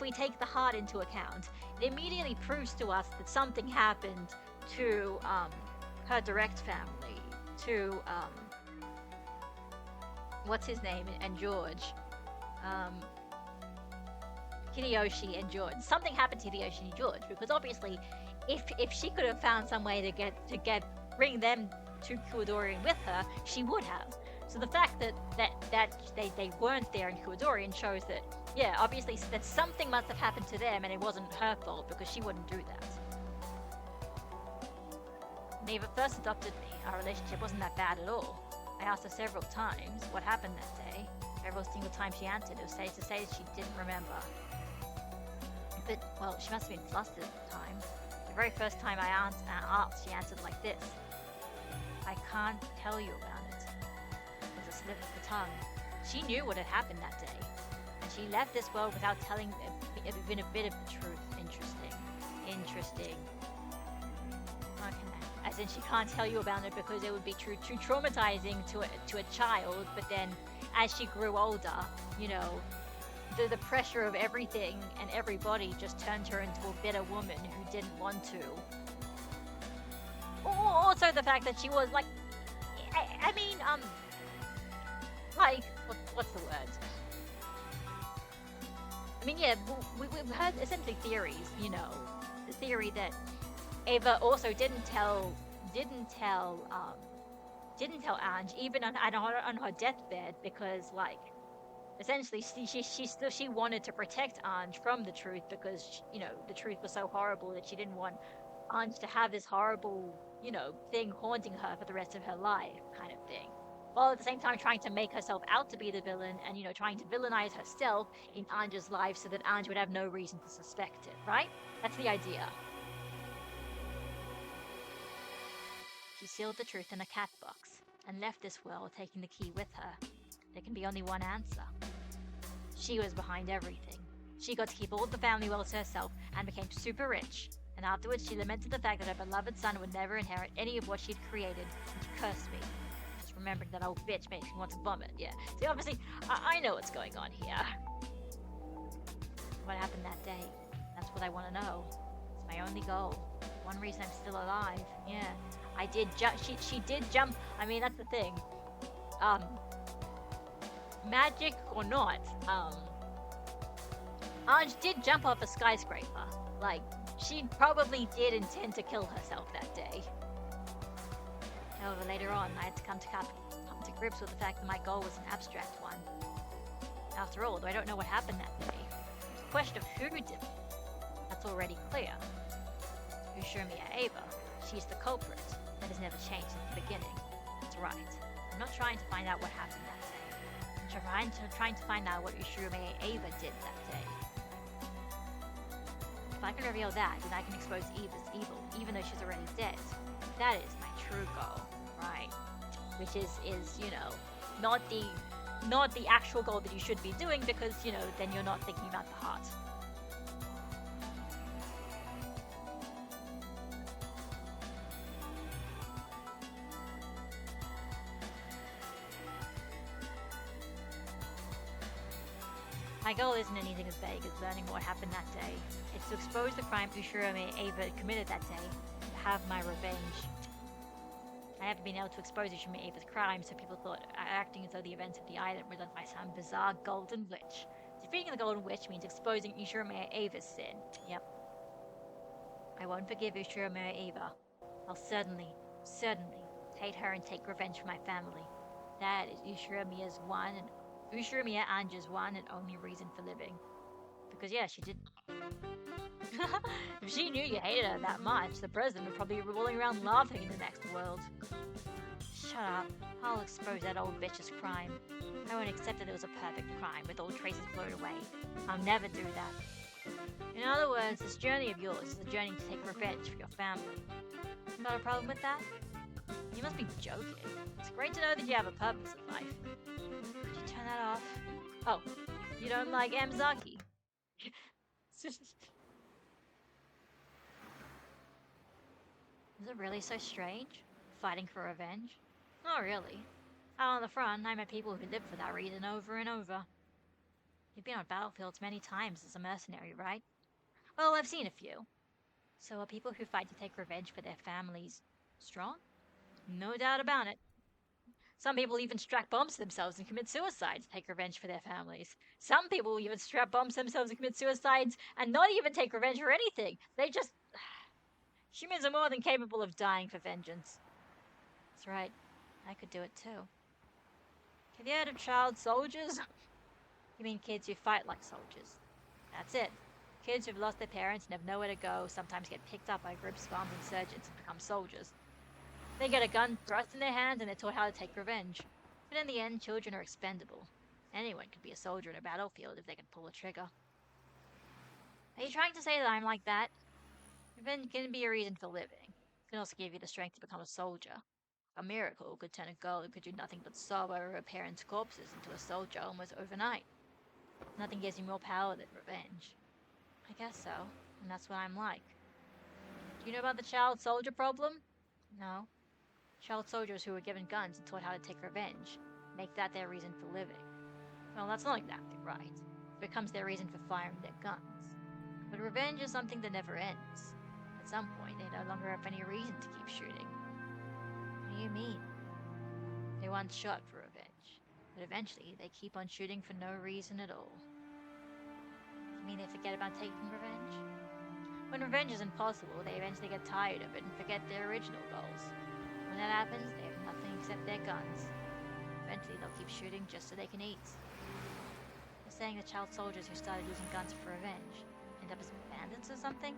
A: we take the heart into account, it immediately proves to us that something happened to her direct family, to what's his name, and George, Hideyoshi and George. Something happened to Hideyoshi and George, because obviously, if she could have found some way to bring them to Kuwadorian with her, she would have. So the fact that they weren't there in Kuwadorian shows that, yeah, obviously that something must have happened to them, and it wasn't her fault because she wouldn't do that. When Eva first adopted me, our relationship wasn't that bad at all. I asked her several times what happened that day. Every single time she answered, it was safe to say that she didn't remember. But, well, she must have been flustered at the time. The very first time I asked, she answered like this. I can't tell you about it. It was a slip of the tongue. She knew what had happened that day, and she left this world without telling been a bit of the truth. Interesting. Interesting. Okay. As in, she can't tell you about it because it would be too traumatizing to a child. But then, as she grew older, you know, the pressure of everything and everybody just turned her into a bitter woman who didn't want to. Also, the fact that she was like, I mean, like, what's the word? I mean, yeah, we've heard essentially theories, you know, the theory that Ava also didn't tell Ange even on her deathbed because, like, essentially she wanted to protect Ange from the truth because, you know, the truth was so horrible that she didn't want Ange to have this horrible, you know, thing haunting her for the rest of her life, kind of thing. While at the same time trying to make herself out to be the villain and, you know, trying to villainize herself in Ange's life so that Ange would have no reason to suspect it, right? That's the idea. She sealed the truth in a cat box and left this world taking the key with her. There can be only one answer. She was behind everything. She got to keep all the family wealth to herself and became super rich. And afterwards, she lamented the fact that her beloved son would never inherit any of what she'd created, and she cursed me. Just remembering that old bitch makes me want to vomit. Yeah. See, obviously, I know what's going on here. What happened that day? That's what I want to know. It's my only goal. One reason I'm still alive. Yeah. I did jump. She did jump. I mean, that's the thing. Magic or not, Ange did jump off a skyscraper. Like, she probably did intend to kill herself that day. However, later on, I had to come to grips with the fact that my goal was an abstract one. After all, though I don't know what happened that day, it's a question of who did it. That's already clear. Ushirmiya Ava, she's the culprit. That has never changed since the beginning. That's right. I'm not trying to find out what happened that day. I'm trying to find out what Ushirmiya Ava did that day. If I can reveal that, then I can expose Eva's evil, even though she's already dead. That is my true goal, right? Which is you know, not the actual goal that you should be doing because, you know, then you're not thinking about the heart. My goal isn't anything as vague as learning what happened that day. It's to expose the crime Ushirome Ava committed that day, to have my revenge. I haven't been able to expose Ushirome Ava's crime, so people thought acting as though the events of the island were done by some bizarre golden witch. Defeating the golden witch means exposing Ushirome Ava's sin. Yep. I won't forgive Ushirome Ava. I'll certainly hate her and take revenge for my family. That is Ushiramiya's one and Ushiramiya Anja's one and only reason for living. Because, yeah, she did. If she knew you hated her that much, the president would probably be rolling around laughing in the next world. Shut up. I'll expose that old bitch's crime. I won't accept that it was a perfect crime with all traces blown away. I'll never do that. In other words, this journey of yours is a journey to take revenge for your family. Got a problem with that? You must be joking. It's great to know that you have a purpose in life. Could you turn that off? Oh, you don't like Amzaki? Is it really so strange? Fighting for revenge? Not really. Out on the front, I met people who lived for that reason over and over. You've been on battlefields many times as a mercenary, right? Well, I've seen a few. So are people who fight to take revenge for their families strong? No doubt about it. Some people even strap bombs to themselves and commit suicide to take revenge for their families. Some people even strap bombs to themselves and commit suicides and not even take revenge for anything. They just... Humans are more than capable of dying for vengeance. That's right. I could do it too. Have you heard of child soldiers? You mean kids who fight like soldiers. That's it. Kids who've lost their parents and have nowhere to go sometimes get picked up by groups of armed insurgents and become soldiers. They get a gun thrust in their hands and they're taught how to take revenge. But in the end, children are expendable. Anyone could be a soldier in a battlefield if they can pull a trigger. Are you trying to say that I'm like that? Revenge can be a reason for living. It can also give you the strength to become a soldier. A miracle could turn a girl who could do nothing but sob over her parents' corpses into a soldier almost overnight. Nothing gives you more power than revenge. I guess so, and that's what I'm like. Do you know about the child soldier problem? No. Child soldiers who were given guns and taught how to take revenge. Make that their reason for living. Well, that's not exactly right. It becomes their reason for firing their guns. But revenge is something that never ends. At some point, they no longer have any reason to keep shooting. What do you mean? They once shot for revenge, but eventually they keep on shooting for no reason at all. You mean they forget about taking revenge? When revenge is impossible, they eventually get tired of it and forget their original goals. When that happens, they have nothing except their guns. Eventually, they'll keep shooting just so they can eat. You're saying the child soldiers who started using guns for revenge end up as bandits or something?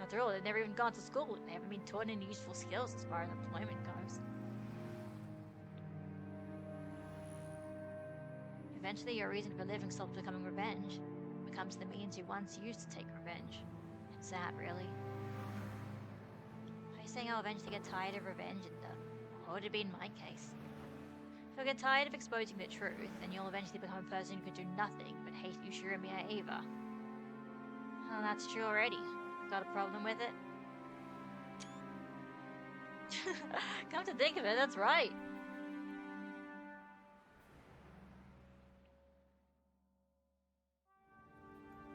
A: After all, they've never even gone to school and they haven't been taught any useful skills as far as employment goes. Eventually, your reason for living stops becoming revenge. It becomes the means you once used to take revenge. It's sad, really. Are you saying I'll eventually get tired of revenge and what would it be in my case? If I get tired of exposing the truth, then you'll eventually become a person who can do nothing but hate Ushirimiya Eva. Well, that's true already. Got a problem with it? Come to think of it, that's right.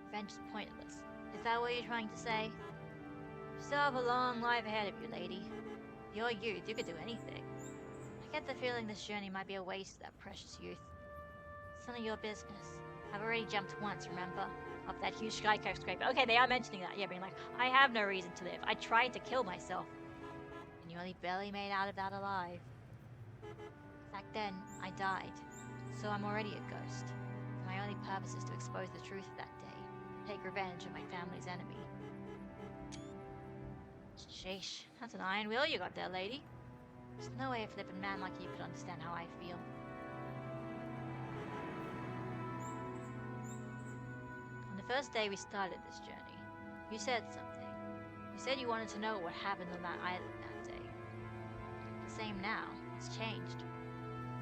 A: Revenge is pointless. Is that what you're trying to say? You still have a long life ahead of you, lady. You're youth, you could do anything. I get the feeling this journey might be a waste of that precious youth. It's none of your business. I've already jumped once, remember? Off that huge skyscraper. Okay, they are mentioning that. Yeah, being like, I have no reason to live. I tried to kill myself. And you only barely made out of that alive. Back then, I died. So I'm already a ghost. My only purpose is to expose the truth of that day. Take revenge on my family's enemy. Sheesh, that's an iron will you got there, lady. There's no way a flippin' man like you could understand how I feel. On the first day we started this journey, you said something. You said you wanted to know what happened on that island that day. The same now. It's changed.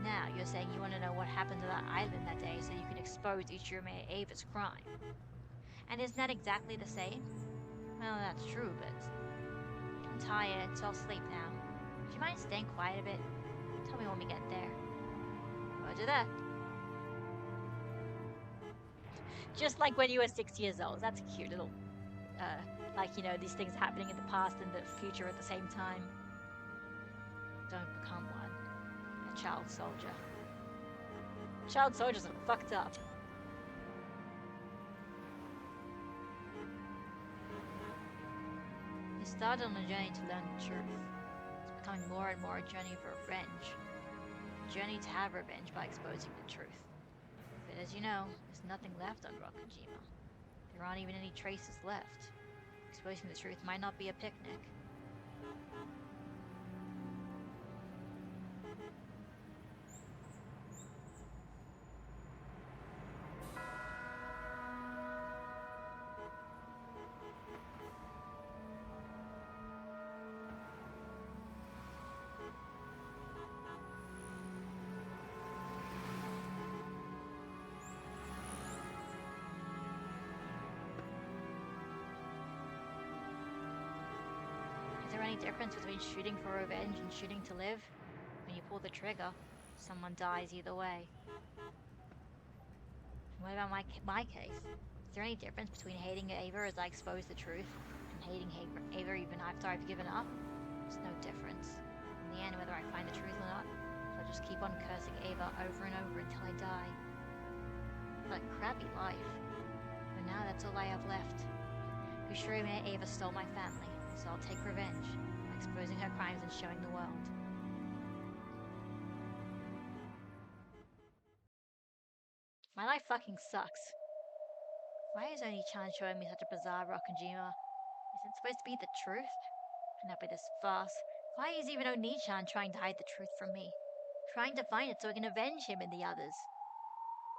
A: Now you're saying you want to know what happened to that island that day so you can expose Ichirome Ava's crime. And isn't that exactly the same? Well, that's true, but I'm tired, so I'll sleep now. Would you mind staying quiet a bit? Tell me when we get there. Roger that. Just like when you were 6 years old. That's a cute little, like, you know, these things happening in the past and the future at the same time. Don't become one. A child soldier. Child soldiers are fucked up. You started on a journey to learn the truth. It's becoming more and more a journey for revenge. A journey to have revenge by exposing the truth. But as you know, there's nothing left on Rokujima. There aren't even any traces left. Exposing the truth might not be a picnic. Is there any difference between shooting for revenge and shooting to live? When you pull the trigger, someone dies either way. What about my case? Is there any difference between hating Ava as I expose the truth and hating Ava even after I've given up? There's no difference. In the end, whether I find the truth or not, I'll just keep on cursing Ava over and over until I die. What a crappy life. But now that's all I have left. Ushirime Ava stole my family, so I'll take revenge by exposing her crimes and showing the world. My life fucking sucks. Why is Oni-chan showing me such a bizarre Rokujima? Is it supposed to be the truth? Cannot be this farce. Why is even Oni-chan trying to hide the truth from me? Trying to find it so I can avenge him and the others?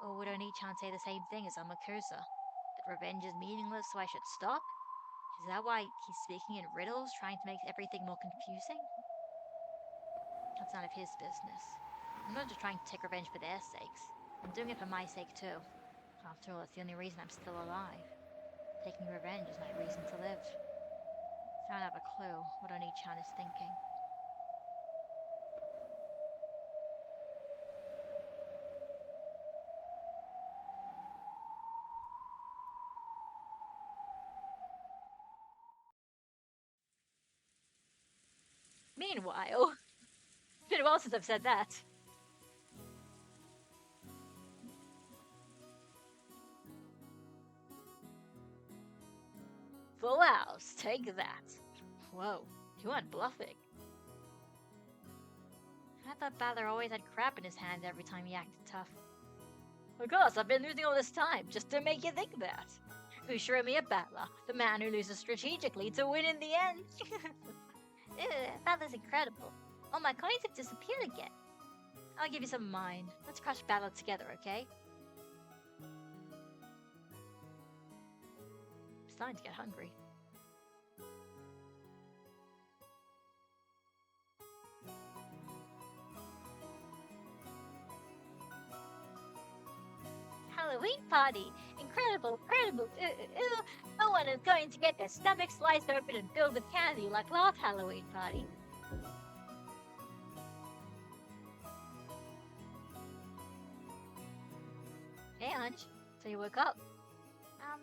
A: Or would Oni-chan say the same thing as Amakusa? That revenge is meaningless, so I should stop? Is that why he's speaking in riddles, trying to make everything more confusing? That's none of his business. I'm not just trying to take revenge for their sakes. I'm doing it for my sake too. After all, it's the only reason I'm still alive. Taking revenge is my reason to live. I don't have a clue what Oni-chan is thinking. Meanwhile, it's been a while since I've said that. Full house, take that. Whoa, you aren't bluffing. I thought Balor always had crap in his hand every time he acted tough. Of course, I've been losing all this time just to make you think that. Who's sure me a Balor, the man who loses strategically to win in the end? Balor's incredible. All my coins have disappeared again. I'll give you some of mine. Let's crush Balor together, okay? I'm starting to get hungry. Halloween party! Incredible, incredible! No one is going to get their stomach sliced open and filled with candy like last Halloween party. Hey, Ange. So you woke up?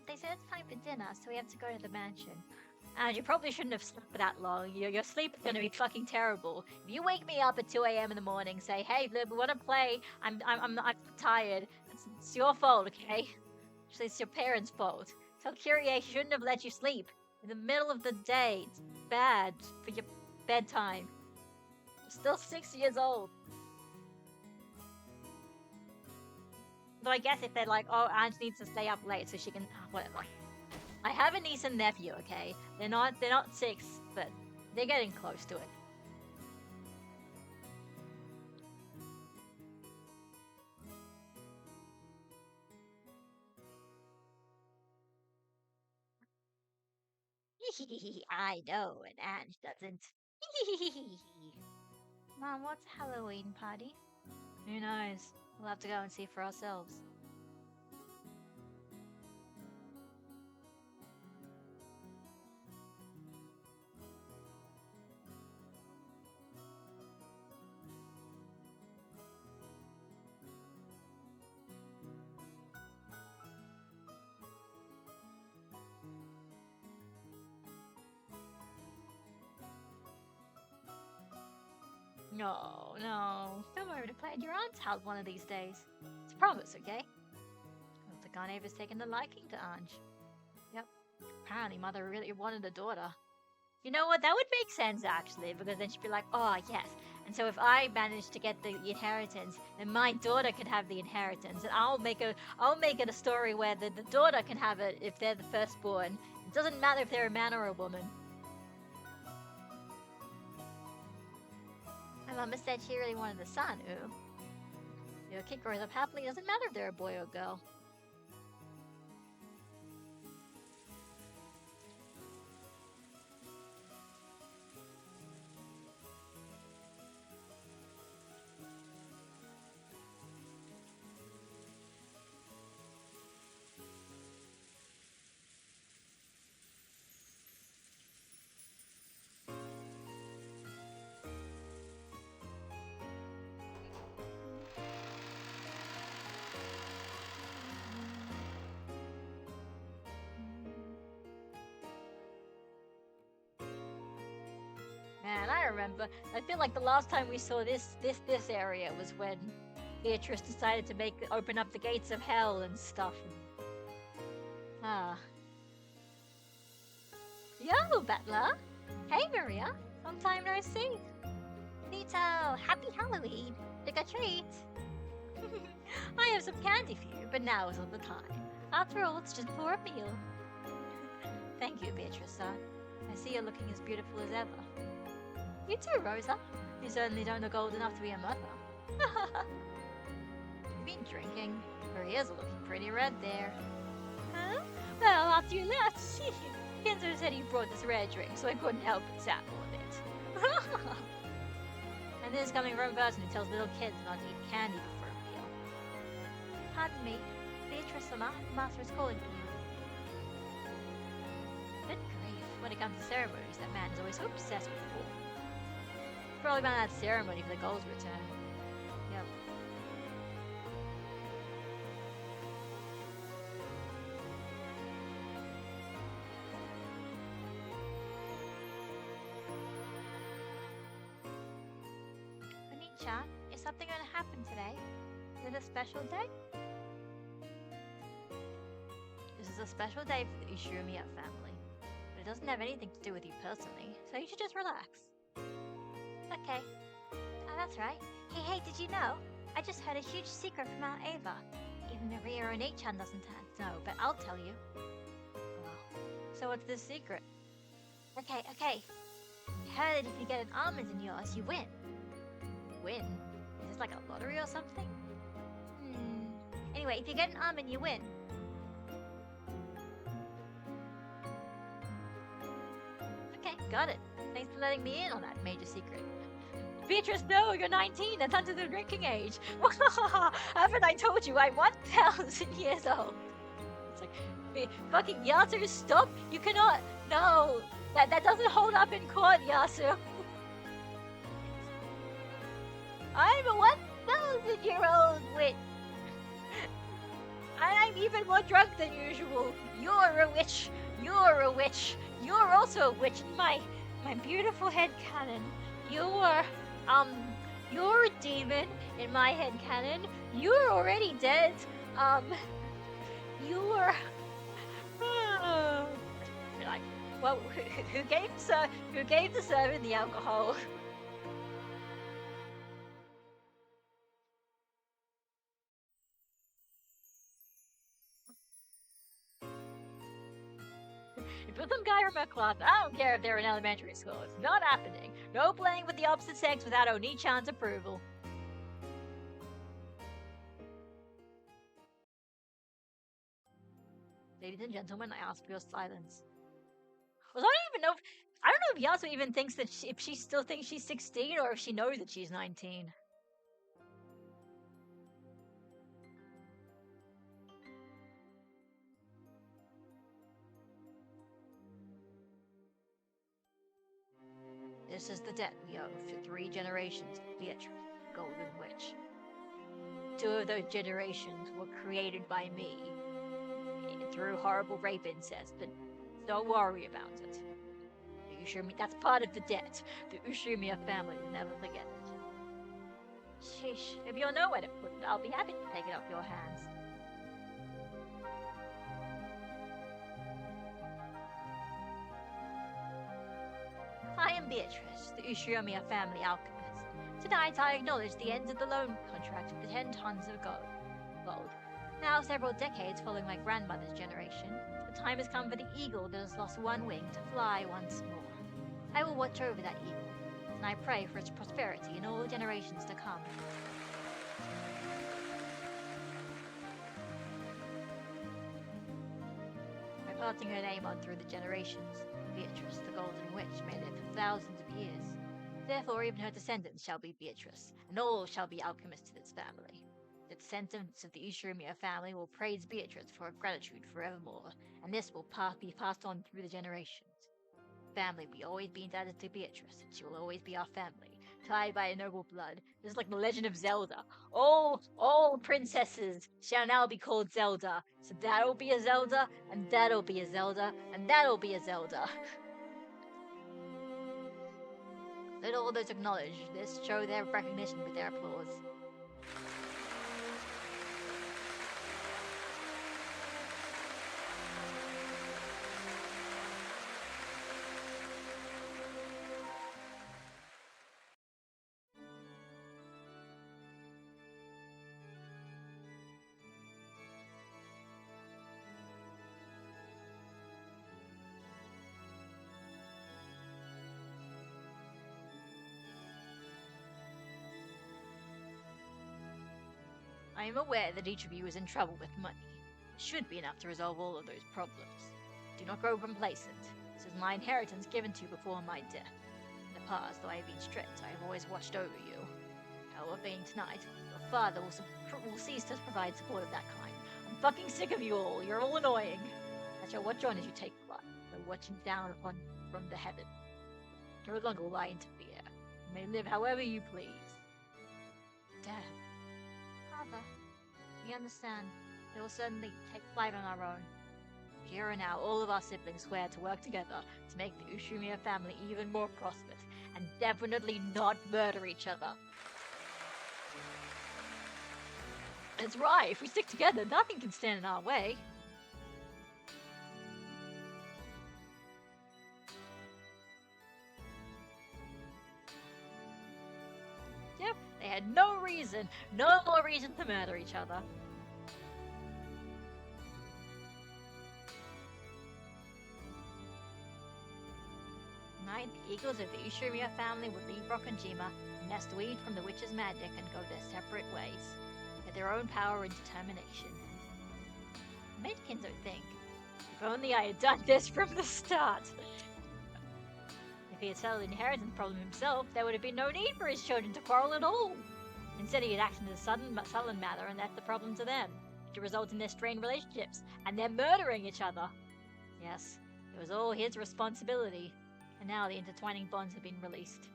A: They said it's time for dinner, so we have to go to the mansion. And you probably shouldn't have slept for that long. Your sleep is gonna be fucking terrible. If you wake me up at 2 a.m. in the morning, say, "Hey, Blib, we wanna play. I'm tired." It's your fault, okay? Actually, it's your parents' fault. Tell Kyrie she shouldn't have let you sleep in the middle of the day. It's bad for your bedtime. You're still 6 years old. Though I guess if they're like, "Oh, Ange needs to stay up late so she can," whatever. I have a niece and nephew, okay? They're not 6, but they're getting close to it. I know, and Ange doesn't. Mom, what's a Halloween party? Who knows? We'll have to go and see for ourselves. No, no. Come over to play at your aunt's house one of these days. It's a promise, okay? I don't think Aunt Ava's taken a liking to Ange. Yep. Apparently, Mother really wanted a daughter. You know what? That would make sense, actually, because then she'd be like, "Oh, yes." And so if I manage to get the inheritance, then my daughter could have the inheritance, and I'll make it a story where the daughter can have it if they're the firstborn. It doesn't matter if they're a man or a woman. My mama said she really wanted a son, ooh. If a kid grows up happily, it doesn't matter if they're a boy or girl. Man, I remember. I feel like the last time we saw this area was when Beatrice decided to open up the gates of hell and stuff. Ah. Yo, Butler. Hey, Maria. Long time no see. Nito, happy Halloween. Pick a treat. I have some candy for you, but now isn't the time. After all, it's just for a meal. Thank you, Beatrice. I see you're looking as beautiful as ever. You too, Rosa. You certainly don't look old enough to be a mother. You've been drinking. Your ears are looking pretty red there. Huh? Well, after you left, Kenzo said he brought this rare drink, so I couldn't help but sample a bit. And this is coming from a person who tells little kids not to eat candy before a meal. Pardon me. Beatrice, the master is calling for you. Good grief. When it comes to ceremonies, that man is always so obsessed with form. Probably about that ceremony for the gold's return. Yep. Oni-chan, is something going to happen today? Is it a special day? This is a special day for the Ushirimiya family, but it doesn't have anything to do with you personally, so you should just relax. Okay. Oh, that's right. Hey, did you know? I just heard a huge secret from Aunt Ava. Even Maria or Nate-chan doesn't know, but I'll tell you. Oh. So what's this secret? Okay. I heard that if you get an almond in yours, you win. Win? Is this like a lottery or something? Anyway, if you get an almond, you win. Okay, got it. Thanks for letting me in on that major secret. Beatrice, no, you're 19. That's under the drinking age. Haven't I told you I'm 1,000 years old? It's like, fucking Yasu, stop! You cannot. No, that doesn't hold up in court, Yasu. I'm a 1,000-year-old witch. And I'm even more drunk than usual. You're a witch. You're a witch. You're also a witch. My beautiful headcanon. You're a demon in my headcanon. You're already dead. You're... like, well, who gave the servant the alcohol? If you're some guy from a class, I don't care if they're in elementary school. It's not happening. No playing with the opposite sex without Oni-chan's approval. Ladies and gentlemen, I ask for your silence. Well, I don't know if Yasu even thinks that if she still thinks she's 16 or if she knows that she's 19. This is the debt we owe to 3 generations of Beatrice, Golden Witch. 2 of those generations were created by me through horrible rape incest, but don't worry about it. That's part of the debt. The Ushirimiya family will never forget it. Sheesh, if you'll know where to put it, I'll be happy to take it off your hands. I am Beatrice, the Ushirimiya family alchemist. Tonight I acknowledge the end of the loan contract for 10 tons of gold. Now, several decades following my grandmother's generation, the time has come for the eagle that has lost one wing to fly once more. I will watch over that eagle, and I pray for its prosperity in all generations to come. By passing her name on through the generations, Beatrice, the Golden Witch, may live for thousands of years. Therefore, even her descendants shall be Beatrice, and all shall be alchemists in its family. The descendants of the Ushirimiya family will praise Beatrice for her gratitude forevermore, and this will be passed on through the generations. Family will always be indebted to Beatrice, and she will always be our family, tied by a noble blood. This is like the Legend of Zelda. All princesses shall now be called Zelda. So that'll be a Zelda, and that'll be a Zelda, and that'll be a Zelda. Let all those acknowledge this show their recognition with their applause. I am aware that each of you is in trouble with money. It should be enough to resolve all of those problems. Do not grow complacent. This is my inheritance given to you before my death. In the past, though I have been strict, I have always watched over you. However, being tonight, your father will cease to provide support of that kind. I'm fucking sick of you all. You're all annoying. I shall watch on as you take watching down upon from the heaven. No longer lie into fear. You may live however you please. Dad. Father. We understand. We will certainly take flight on our own. Here and now, all of our siblings swear to work together to make the Ushumiya family even more prosperous, and definitely not murder each other. That's right, if we stick together, nothing can stand in our way. Yep, they had no more reason to murder each other. Night, the eagles of the Ushumiya family would leave Rokkanjima, nest weed from the witch's magic, and go their separate ways, with their own power and determination. It made Kinzo think, if only I had done this from the start. If he had settled the inheritance problem himself, there would have been no need for his children to quarrel at all. Instead, he had acted in a sullen manner and left the problem to them, which resulted in their strained relationships, and them murdering each other. Yes, it was all his responsibility, and now the intertwining bonds have been released.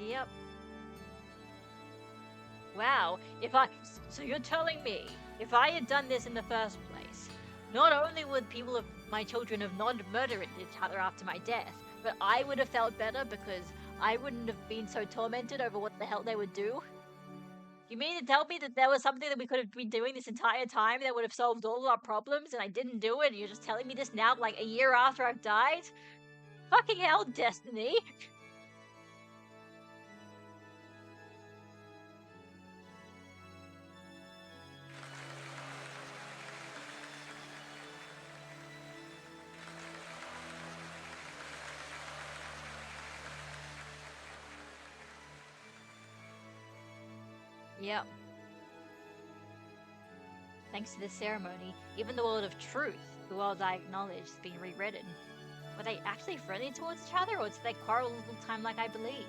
A: Yep. Wow, so you're telling me, if I had done this in the first place, not only would my children have not murdered each other after my death, but I would have felt better because I wouldn't have been so tormented over what the hell they would do? You mean to tell me that there was something that we could have been doing this entire time that would have solved all of our problems and I didn't do it and you're just telling me this now like a year after I've died? Fucking hell, Destiny! Yep. Thanks to this ceremony, even the world of truth, the world I acknowledge, has been rewritten. Were they actually friendly towards each other, or did they quarrel all the time like I believe?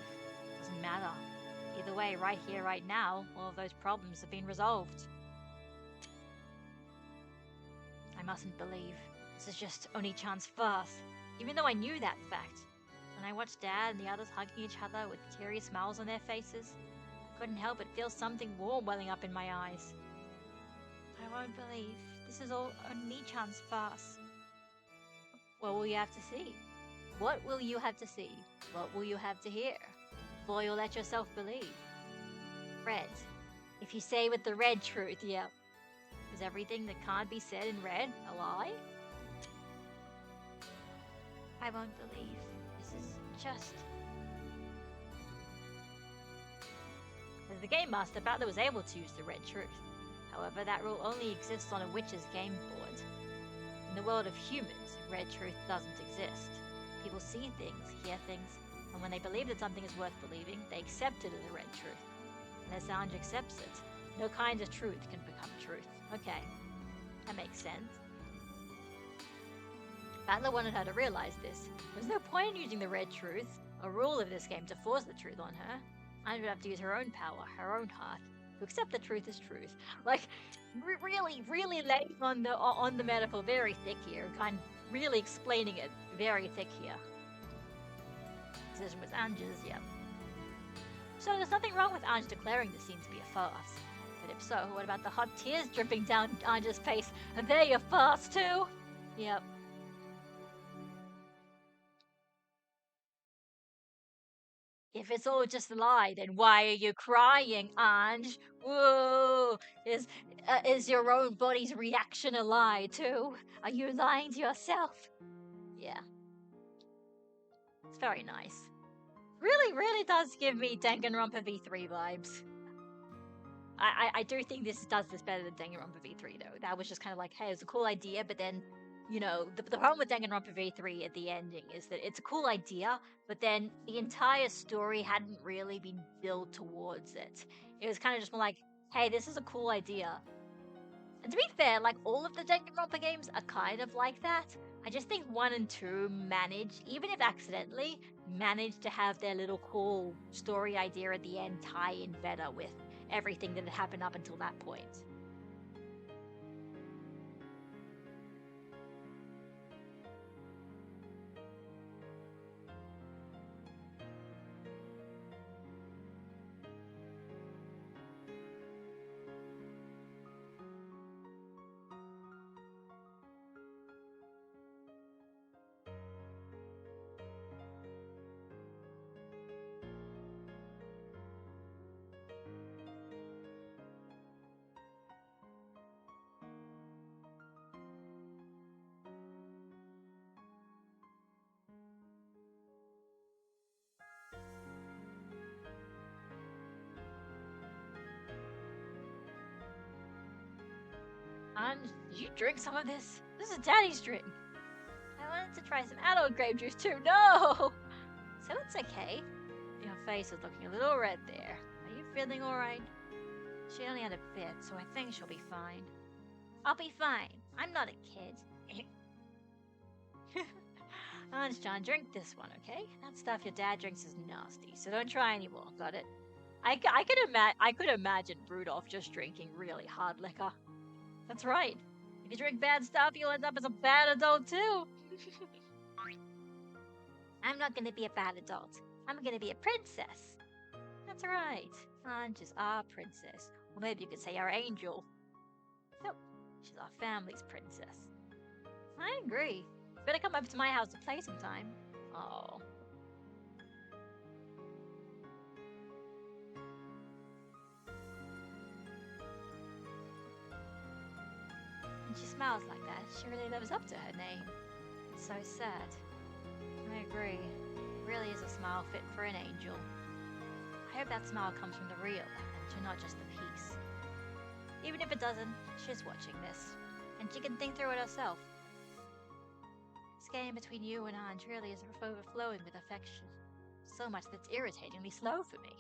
A: Doesn't matter. Either way, right here, right now, all of those problems have been resolved. I mustn't believe. This is just Oni-chan's farce, even though I knew that fact. When I watched Dad and the others hugging each other with teary smiles on their faces, I couldn't help but feel something warm welling up in my eyes. I won't believe. This is all Oni-chan's farce. What will you have to see? What will you have to see? What will you have to hear? Before you'll let yourself believe. Red. If you say with the red truth, yep. Is everything that can't be said in red a lie? I won't believe. This is just... As the Game Master, Battler was able to use the red truth. However, that rule only exists on a witch's game board. In the world of humans, red truth doesn't exist. People see things, hear things, and when they believe that something is worth believing, they accept it as a red truth. And as Anj accepts it, no kind of truth can become truth. Okay, that makes sense. Battler wanted her to realize this. There was no point in using the red truth, a rule of this game, to force the truth on her. Anj would have to use her own power, her own heart, to accept the truth as truth. Like, really laying on the metaphor very thick here, kind of really explaining it very thick here. Decision was Anj's, yeah. So there's nothing wrong with Anj declaring this scene to be a farce. But if so, what about the hot tears dripping down Anj's face? Are they a farce too? Yep. If it's all just a lie, then why are you crying, Anj? Whoa! Is your own body's reaction a lie too? Are you lying to yourself? Yeah. It's very nice. Really does give me Danganronpa V3 vibes. I do think this does this better than Danganronpa V3 though. That was just kind of like, hey, it's a cool idea, but then, you know, the problem with Danganronpa V3 at the ending is that it's a cool idea, but then the entire story hadn't really been built towards it. It was kind of just more like, hey, this is a cool idea. And to be fair, like all of the Danganronpa games are kind of like that. I just think 1 and 2 managed, even if accidentally, managed to have their little cool story idea at the end tie in better with everything that had happened up until that point. Ange, did you drink some of this? This is Daddy's drink. I wanted to try some adult grape juice too. No! So it's okay. Your face is looking a little red there. Are you feeling alright? She only had a bit, so I think she'll be fine. I'll be fine. I'm not a kid. Ange John, drink this one, okay? That stuff your dad drinks is nasty, so don't try anymore, got it? I could imagine Rudolph just drinking really hard liquor. That's right. If you drink bad stuff, you'll end up as a bad adult too. I'm not gonna be a bad adult. I'm gonna be a princess. That's right. Ange is our princess. Or maybe you could say our angel. Nope. She's our family's princess. I agree. Better come over to my house to play sometime. Oh. When she smiles like that, she really lives up to her name. It's so sad. I agree. It really is a smile fit for an angel. I hope that smile comes from the real Ange and not just the piece. Even if it doesn't, she's watching this, and she can think through it herself. This game between you and Ange really is overflowing with affection. So much that's irritatingly slow for me.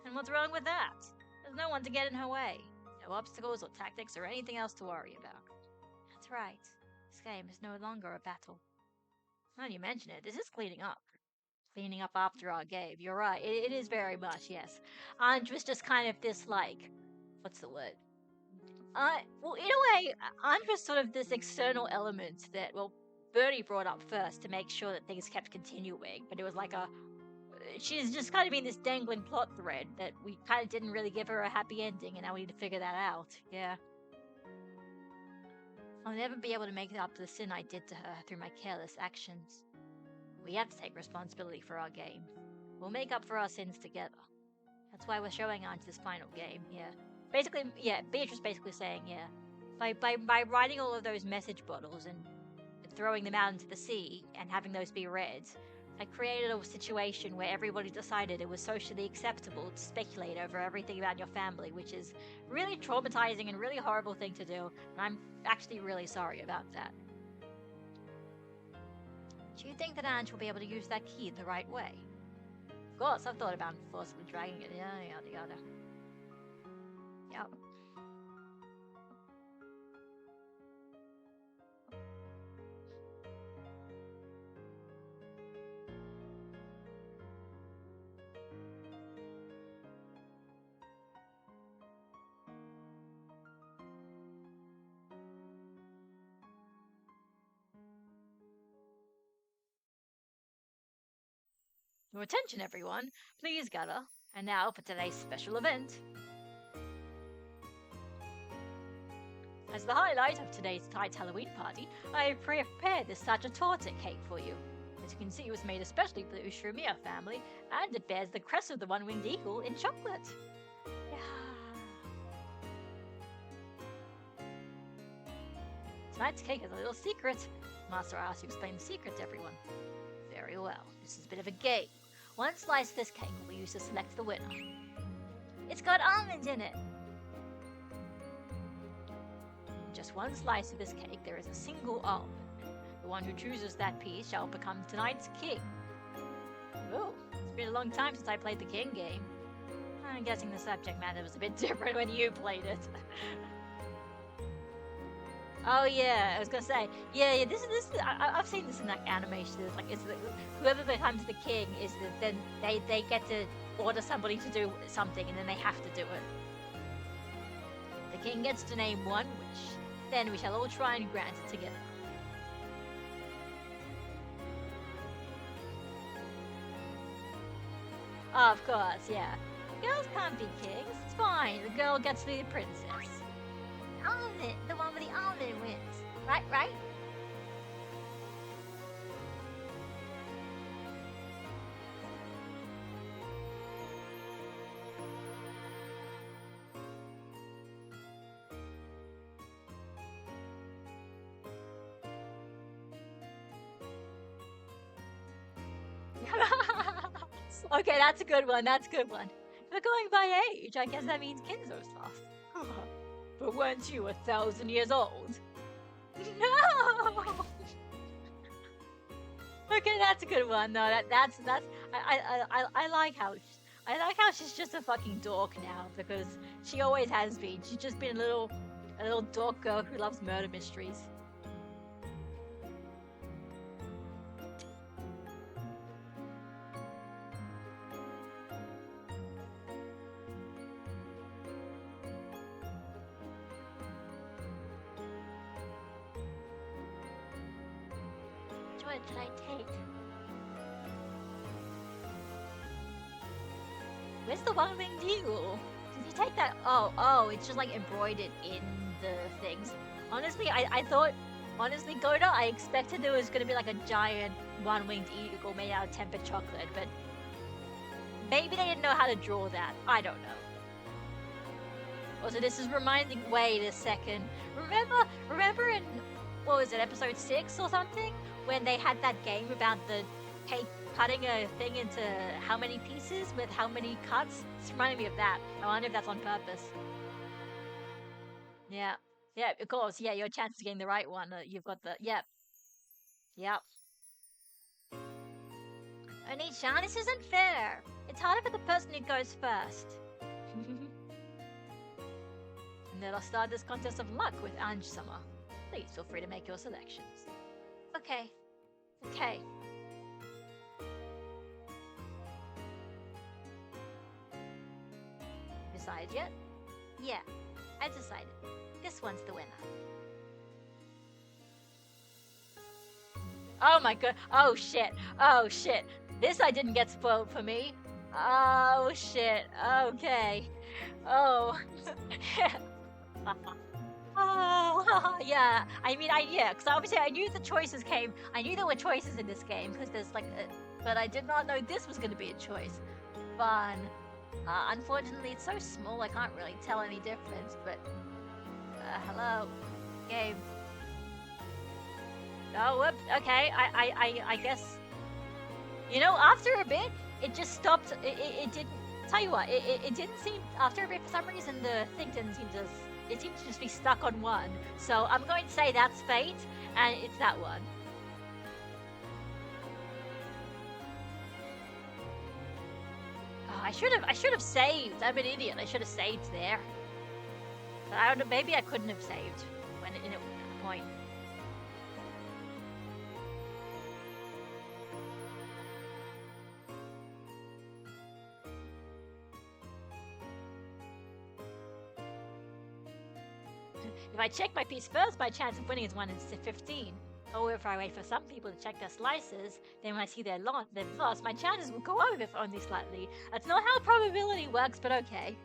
A: And what's wrong with that? There's no one to get in her way. No obstacles or tactics or anything else to worry about. That's right. This game is no longer a battle. Now you mention it, this is cleaning up. Cleaning up after our game. You're right. It is very much, yes. Ange was just kind of this, like, what's the word? Well, in a way, Ange was sort of this external element that, well, Bertie brought up first to make sure that things kept continuing, but it was like she's just kind of been this dangling plot thread that we kind of didn't really give her a happy ending, and now we need to figure that out. Yeah. I'll never be able to make up the sin I did to her through my careless actions. We have to take responsibility for our game. We'll make up for our sins together. That's why we're showing Ange this final game, yeah. Basically, yeah, Beatrice basically saying, yeah, by writing all of those message bottles and throwing them out into the sea and having those be read, I created a situation where everybody decided it was socially acceptable to speculate over everything about your family, which is really traumatizing and really horrible thing to do, and I'm actually really sorry about that. Do you think that Ange will be able to use that key the right way? Of course, I've thought about forcibly dragging it, yada yada. Yep. Your attention, everyone. Please gather. And now for today's special event. As the highlight of today's Tide's Halloween party, I have prepared this Sagittarius cake for you. As you can see, it was made especially for the Ushramia family, and it bears the crest of the one-winged eagle in chocolate. Tonight's cake has a little secret. Master asked you to explain the secret to everyone. Very well. This is a bit of a game. One slice of this cake will be used to select the winner. It's got almond in it. In just one slice of this cake, there is a single almond. The one who chooses that piece shall become tonight's king. Oh, it's been a long time since I played the king game. I'm guessing the subject matter was a bit different when you played it. Oh yeah, I was gonna say, yeah. This. I've seen this in like animation. It's like whoever becomes the king is then they get to order somebody to do something, and then they have to do it. The king gets to name one wish. Then we shall all try and grant it together. Oh, of course, yeah. Girls can't be kings. It's fine. The girl gets to be the princess. Almond, the one with the almond wins. Right? Okay, that's a good one. If we're going by age, I guess that means Kinzo's lost. But but weren't you 1,000 years old? No! Okay, that's a good one. No, that's I like how I like how she's just a fucking dork now because she always has been. She's just been a little dork girl who loves murder mysteries. Which one should I take? Where's the one-winged eagle? Did you take that? Oh, it's just like embroidered in the things. Honestly, I thought, honestly, Goda, I expected there was gonna be like a giant one-winged eagle made out of tempered chocolate, but maybe they didn't know how to draw that. I don't know. Also, this is reminding. Wait a second. Remember in what was it, episode 6 or something, when they had that game about the cake cutting a thing into how many pieces with how many cuts? It's reminding me of that. I wonder if that's on purpose. Yeah. Yeah, of course. Yeah, your chance of getting the right one. You've got the. Yep. Yep. Oni-chan, this isn't fair. It's harder for the person who goes first. And then I'll start this contest of luck with Ange-sama. Please feel free to make your selections. Okay. Okay. Decided yet? Yeah, I decided. This one's the winner. Oh my god. Oh shit. Oh shit. This I didn't get spoiled for me. Oh shit. Okay. Oh. Oh, yeah. I mean, yeah, because obviously I knew the choices came. I knew there were choices in this game because there's like, but I did not know this was going to be a choice. Fun. Unfortunately, it's so small I can't really tell any difference. But hello, game. Oh, whoops. Okay, I guess. You know, after a bit, it just stopped. It didn't. Tell you what, it didn't seem. After a bit, for some reason, the thing didn't seem to. It seems to just be stuck on one. So I'm going to say that's fate, and it's that one. Oh, I should have saved. I'm an idiot. I should have saved there. But I don't know. Maybe I couldn't have saved when in a point. If I check my piece first, my chance of winning is 1 in 15. Or if I wait for some people to check their slices, then when I see they've lost, my chances will go up if only slightly. That's not how probability works, but okay.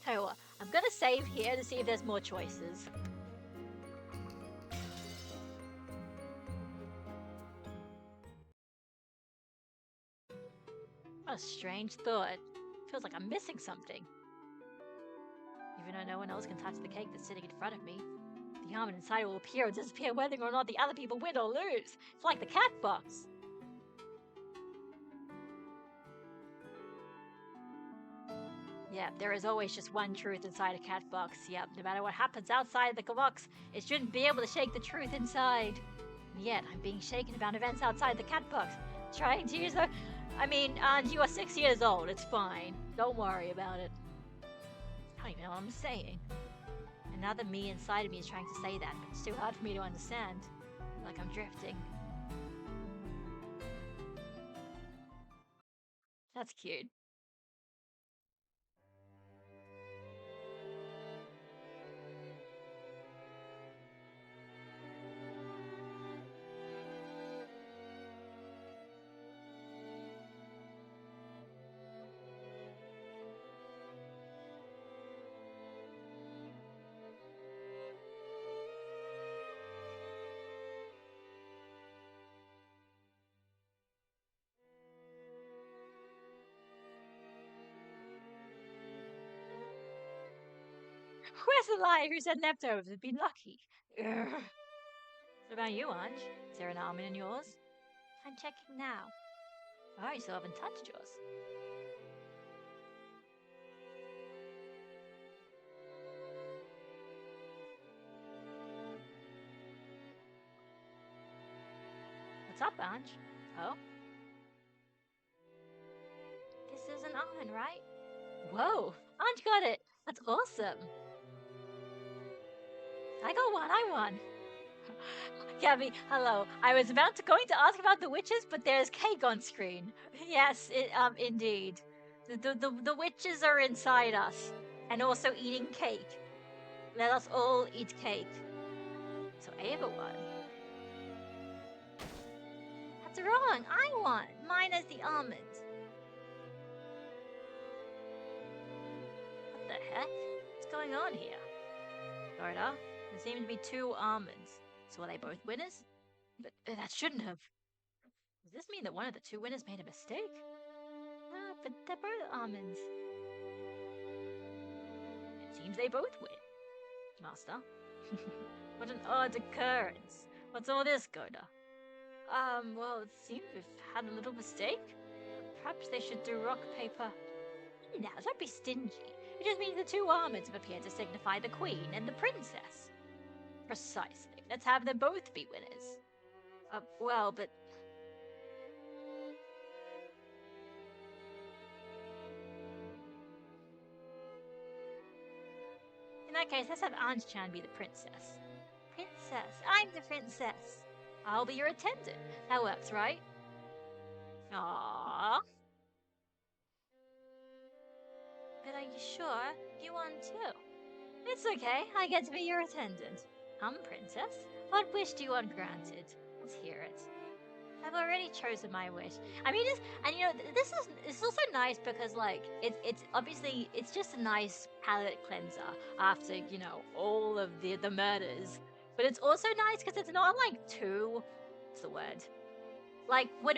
A: Tell you what, I'm gonna save here to see if there's more choices. What a strange thought. Feels like I'm missing something. Even though no one else can touch the cake that's sitting in front of me, the almond inside will appear or disappear whether or not the other people win or lose. It's like the cat box. Yeah, there is always just one truth inside a cat box. Yep, no matter what happens outside the box, it shouldn't be able to shake the truth inside. And yet, I'm being shaken about events outside the cat box. Trying to use the... I mean, you are 6 years old. It's fine. Don't worry about it. I don't even know what I'm saying. Another me inside of me is trying to say that, but it's too hard for me to understand. Like I'm drifting. That's cute. Where's the liar who said leftovers would be lucky? Urgh. What about you, Ange? Is there an almond in yours? I'm checking now. I still haven't touched yours. What's up, Ange? Oh? This is an almond, right? Whoa! Ange got it! That's awesome! I got one, I won! Gabby, hello. I was going to ask about the witches, but there's cake on screen. Yes, indeed. The witches are inside us, and also eating cake. Let us all eat cake. So Ava won. That's wrong. I won. Mine is the almond. What the heck? What's going on here? Florida, there seem to be two almonds. So are they both winners? But that shouldn't have. Does this mean that one of the two winners made a mistake? Ah, but they're both almonds. It seems they both win. Master. What an odd occurrence. What's all this, Goda? Well, it seems we've had a little mistake. Perhaps they should do rock, paper. Now, don't be stingy. It just means the two almonds have appeared to signify the queen and the princess. Precisely. Let's have them both be winners. Well, but... In that case, let's have Ange-chan be the princess. Princess? I'm the princess. I'll be your attendant. That works, right? Aww. But are you sure? You won too. It's okay. I get to be your attendant. Princess. What wish do you want granted? Let's hear it. I've already chosen my wish. I mean, it's also nice because like it's obviously it's just a nice palate cleanser after all of the murders, but it's also nice because it's not like too. What's the word? Like when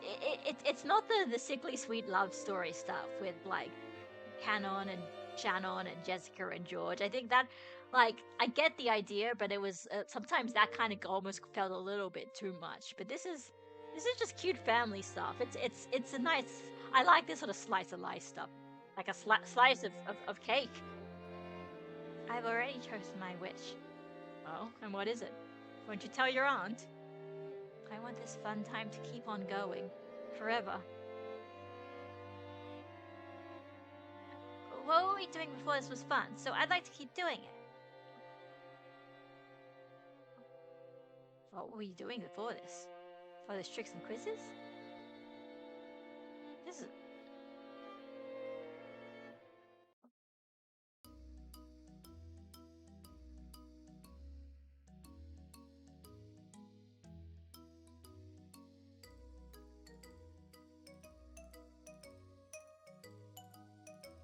A: it's not the sickly sweet love story stuff with like Canon and Shannon and Jessica and George. I think that, like, I get the idea, but it was sometimes that kind of almost felt a little bit too much. But this is just cute family stuff. It's a nice. I like this sort of slice of life stuff, like a slice of cake. I've already chosen my wish. Oh, and what is it? Won't you tell your aunt? I want this fun time to keep on going, forever. What were we doing before this was fun? So I'd like to keep doing it. What were we doing before this? Before this tricks and quizzes? This is...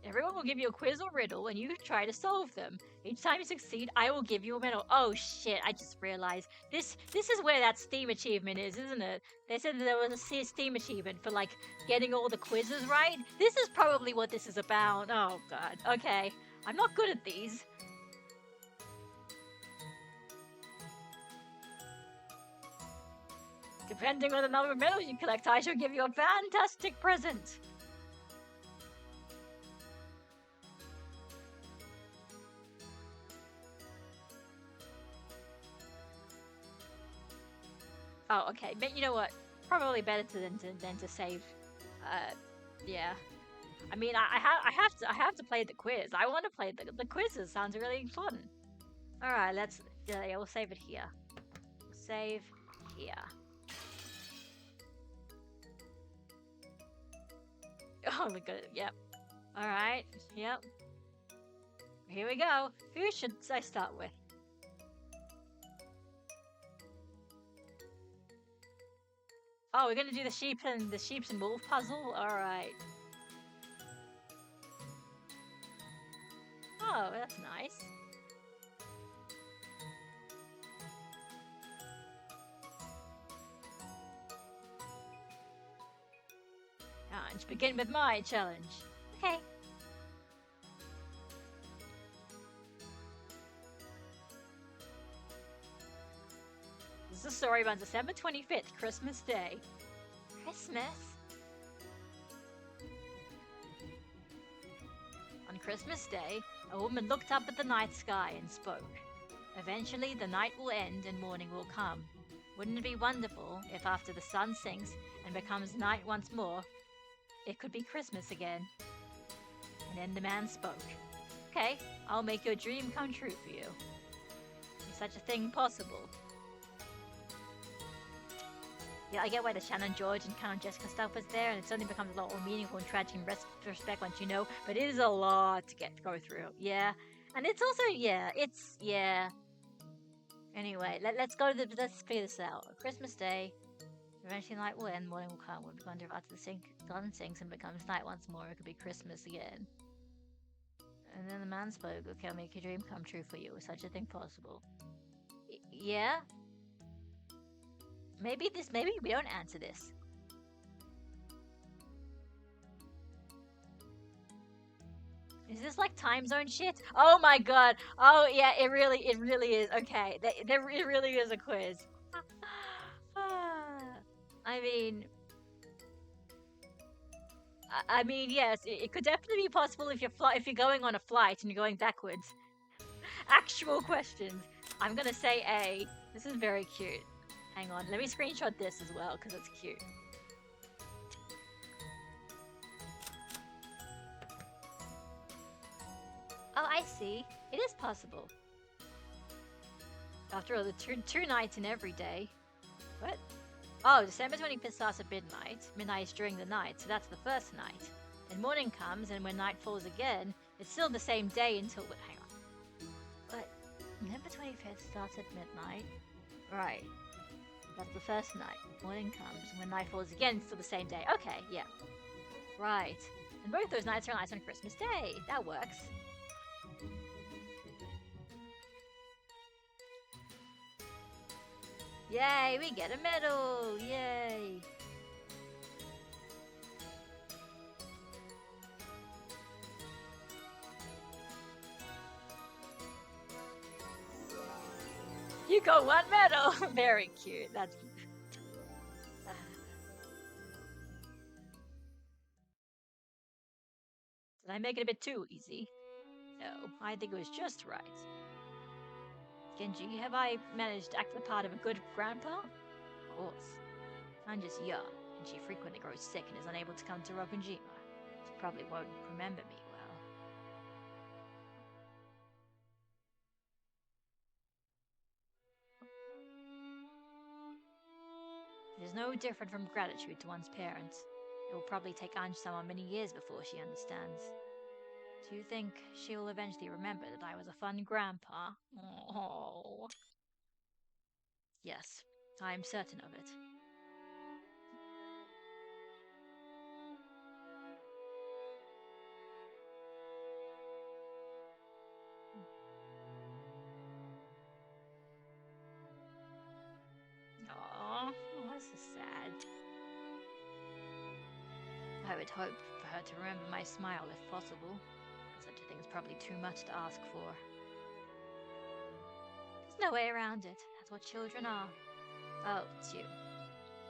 A: Everyone will give you a quiz or riddle, and you try to solve them. Each time you succeed, I will give you a medal. Oh shit! I just realized this is where that Steam achievement is, isn't it? They said that there was a Steam achievement for like getting all the quizzes right. This is probably what this is about. Oh god. Okay, I'm not good at these. Depending on the number of medals you collect, I shall give you a fantastic present. Oh, okay. But you know what? Probably better than to save. Yeah. I mean, I have to play the quiz. I want to play the quizzes. Sounds really fun. All right, we'll save it here. Save here. Oh my god. Yep. All right. Yep. Here we go. Who should I start with? Oh, we're gonna do the sheep and wolf puzzle? Alright. Oh, that's nice. Let's begin with my challenge. Okay. This is a story about December 25th, Christmas Day. Christmas? Christmas Day, a woman looked up at the night sky and spoke. Eventually, the night will end and morning will come. Wouldn't it be wonderful if after the sun sinks and becomes night once more, it could be Christmas again? And then the man spoke. Okay, I'll make your dream come true for you. Is such a thing possible? Yeah, I get why the Shannon George and Count Jessica stuff was there, and it suddenly becomes a lot more meaningful and tragic in retrospect once you know, but it is a lot to go through. Yeah. And it's also, yeah. Anyway, let's let's figure this out. Christmas Day, eventually night will end, morning will come. We'll wonder after the sun sinks and becomes night once more, it could be Christmas again. And then the man spoke, okay, I'll make your dream come true for you. Is such a thing possible? Yeah? Maybe we don't answer this. Is this like time zone shit? Oh my god. Oh yeah, it really is. Okay, it really is a quiz. I mean, yes, it could definitely be possible if you're going on a flight and you're going backwards. Actual questions. I'm gonna say A. This is very cute. Hang on, let me screenshot this as well because it's cute. Oh, I see. It is possible. After all, the two nights in every day. What? Oh, December 25th starts at midnight. Midnight is during the night, so that's the first night. Then morning comes, and when night falls again, it's still the same day until... Hang on. What? November 25th starts at midnight. Right. That's the first night. Morning comes, and when night falls again, it's still the same day. Okay, yeah. Right. And both those nights are nights on Christmas Day. That works. Yay, we get a medal! Yay! You got one medal! Very cute. That's... Did I make it a bit too easy? No, I think it was just right. Genji, have I managed to act the part of a good grandpa? Of course. I'm just young, and she frequently grows sick and is unable to come to Rokunjima. She probably won't remember me well. It is no different from gratitude to one's parents. It will probably take Anji-sama many years before she understands. Do you think she will eventually remember that I was a fun grandpa? Oh. Yes, I am certain of it. Aww, this is sad. I would hope for her to remember my smile if possible. Such a thing is probably too much to ask for. There's no way around it. That's what children are. Oh, it's you.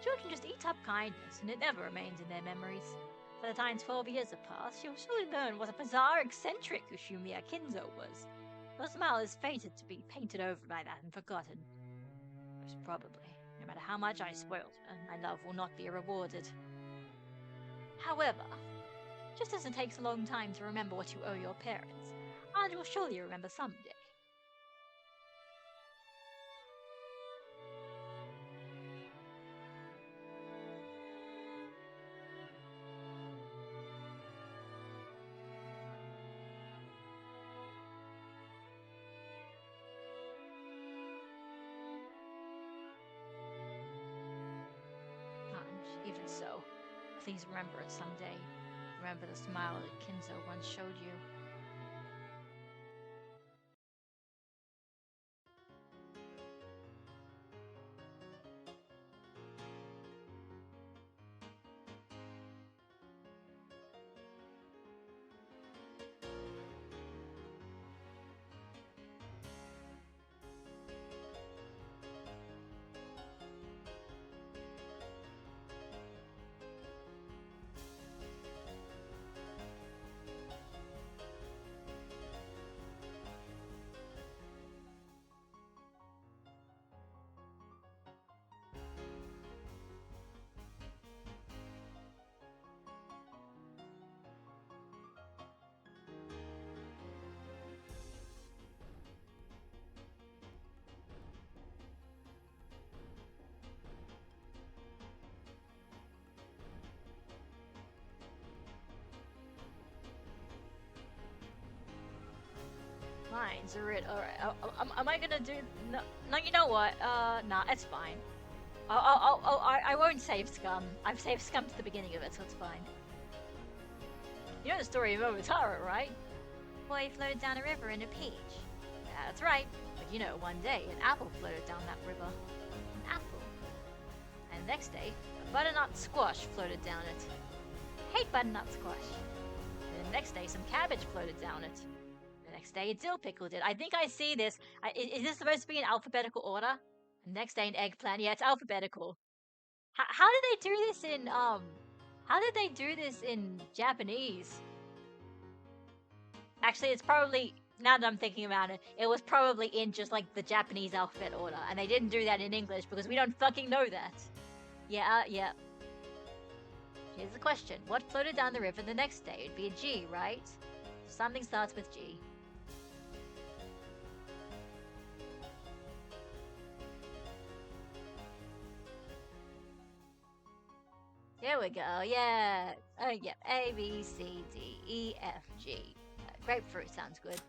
A: Children just eat up kindness, and it never remains in their memories. By the time 12 years have passed, she'll surely learn what a bizarre, eccentric Ushumiya Kinzo was. Her smile is fated to be painted over by that and forgotten. Most probably. No matter how much I spoiled her, my love will not be rewarded. However, just as it takes a long time to remember what you owe your parents, Ange will surely remember someday. Even so, please remember it someday. Remember the smile that Kinzo once showed you. fine, Zerit. Alright, am I gonna do... No, no, you know what? Nah, it's fine. I won't save Scum. I've saved Scum to the beginning of it, so it's fine. You know the story of Momotaro, right? Boy floated down a river in a peach. Yeah, that's right. But you know, one day, an apple floated down that river. An apple. And the next day, a butternut squash floated down it. Hate butternut squash. And the next day, some cabbage floated down it. The next day, a dill pickle did. I think I see this. Is this supposed to be in alphabetical order? The next day, an eggplant. Yeah, it's alphabetical. How did they do this in, How did they do this in Japanese? Actually, it's probably, now that I'm thinking about it, it was probably in just, like, the Japanese alphabet order. And they didn't do that in English because we don't fucking know that. Yeah, yeah. Here's the question. What floated down the river the next day? It'd be a G, right? Something starts with G. There we go, yeah. Oh, yeah. A, B, C, D, E, F, G. Grapefruit sounds good.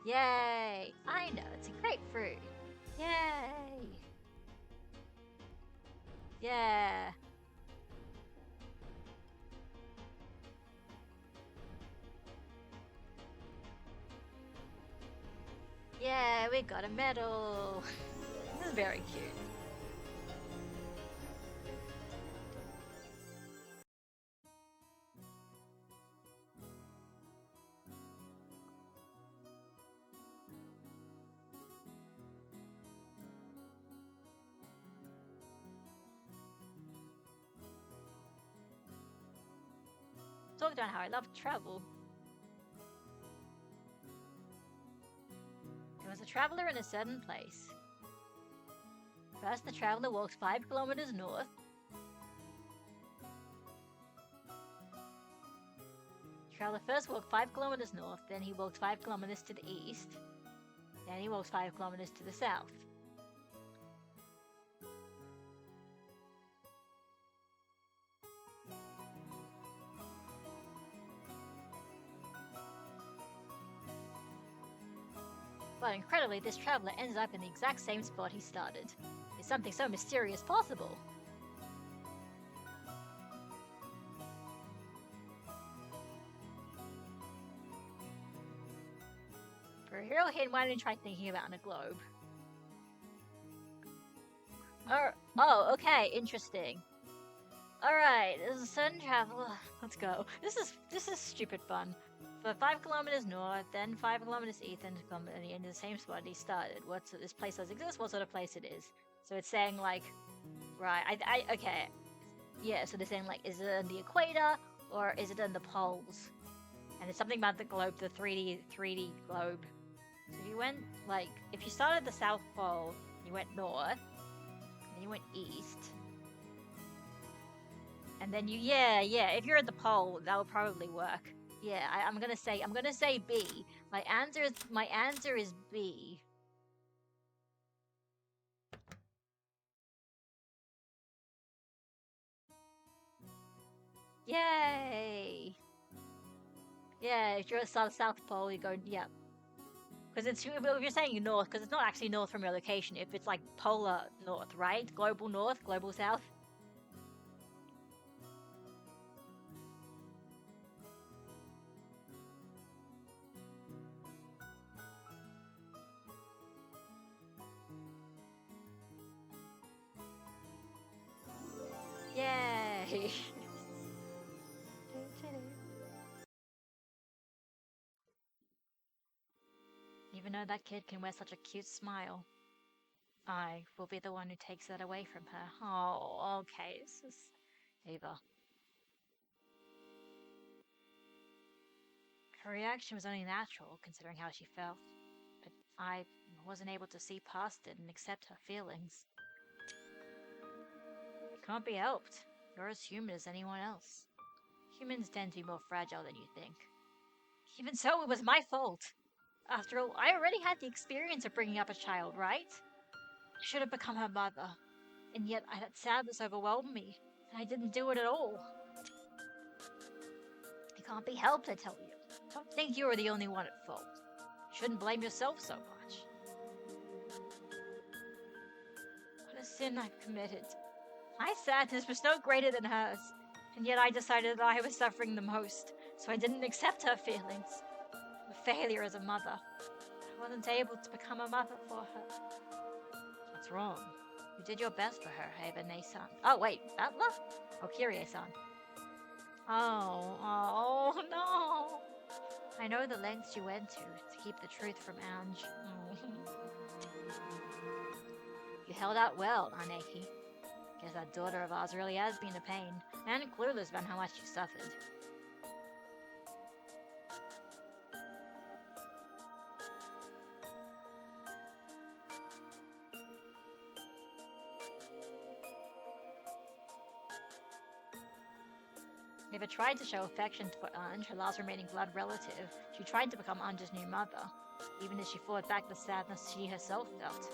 A: Yay! I know, it's a grapefruit. Yay! Yeah. Yeah, we got a medal. This is very cute. Talked about how I love travel. There was a traveler in a certain place. First, the traveler walked 5 kilometers north. Traveler first walked 5 kilometers north, then he walked 5 kilometers to the east, then he walked 5 kilometers to the south. But incredibly, this traveler ends up in the exact same spot he started. Is something so mysterious possible? For a real hint, why don't you try thinking about in a globe? Oh, okay, interesting. Alright, there's a certain traveler. Let's go. This is stupid fun. For 5 kilometers north, then 5 kilometers east, and in the same spot he started. What's this place does exist? What sort of place it is? So it's saying like, right? Okay, yeah. So they're saying like, is it on the equator or is it in the poles? And it's something about the globe, the 3D globe. So if you went like, if you started at the South Pole, you went north, then you went east. And then yeah, if you're at the pole, that would probably work. Yeah, I'm gonna say B. My answer is B. Yay! Yeah, if you're at South Pole, you go, yeah. Because if you're saying north, because it's not actually north from your location, if it's like polar north, right? Global north, global south. Yay! Even though that kid can wear such a cute smile, I will be the one who takes that away from her. Oh, okay, this is Ava. Her reaction was only natural, considering how she felt, but I wasn't able to see past it and accept her feelings. Can't be helped. You're as human as anyone else. Humans tend to be more fragile than you think. Even so, it was my fault. After all, I already had the experience of bringing up a child, right? I should have become her mother. And yet, that sadness overwhelmed me, and I didn't do it at all. It can't be helped, I tell you. Don't think you're the only one at fault. You shouldn't blame yourself so much. What a sin I've committed. My sadness was no greater than hers, and yet I decided that I was suffering the most, so I didn't accept her feelings. A failure as a mother. I wasn't able to become a mother for her. What's wrong? You did your best for her, Eva-san. Oh, wait, Butler? Oh, Kyrie-san. Oh, no. I know the lengths you went to keep the truth from Ange. You held out well, Aneki. Guess that daughter of ours really has been a pain, and clueless about how much you suffered. Eva tried to show affection for Ange, her last remaining blood relative. She tried to become Ange's new mother, even as she fought back the sadness she herself felt.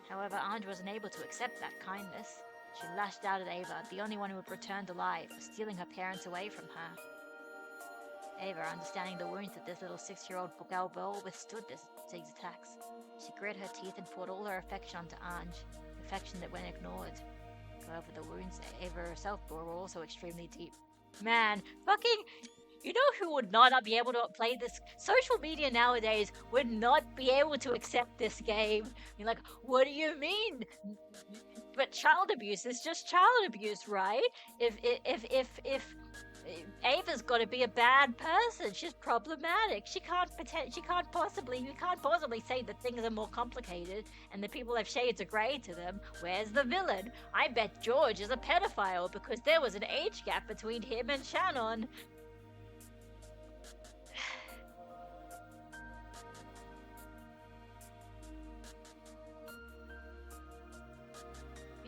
A: However, Ange wasn't able to accept that kindness. She lashed out at Eva, the only one who had returned alive, for stealing her parents away from her. Eva, understanding the wounds that this little 6-year-old girl bore, withstood these attacks. She grit her teeth and poured all her affection onto Ange, affection that went ignored. However, the wounds Eva herself bore were also extremely deep. Man, fucking... You know who would not be able to play this? Social media nowadays would not be able to accept this game. You're like, what do you mean? But child abuse is just child abuse, right? If Ava's got to be a bad person, she's problematic. You can't possibly say that things are more complicated and the people have shades of grey to them. Where's the villain? I bet George is a pedophile because there was an age gap between him and Shannon.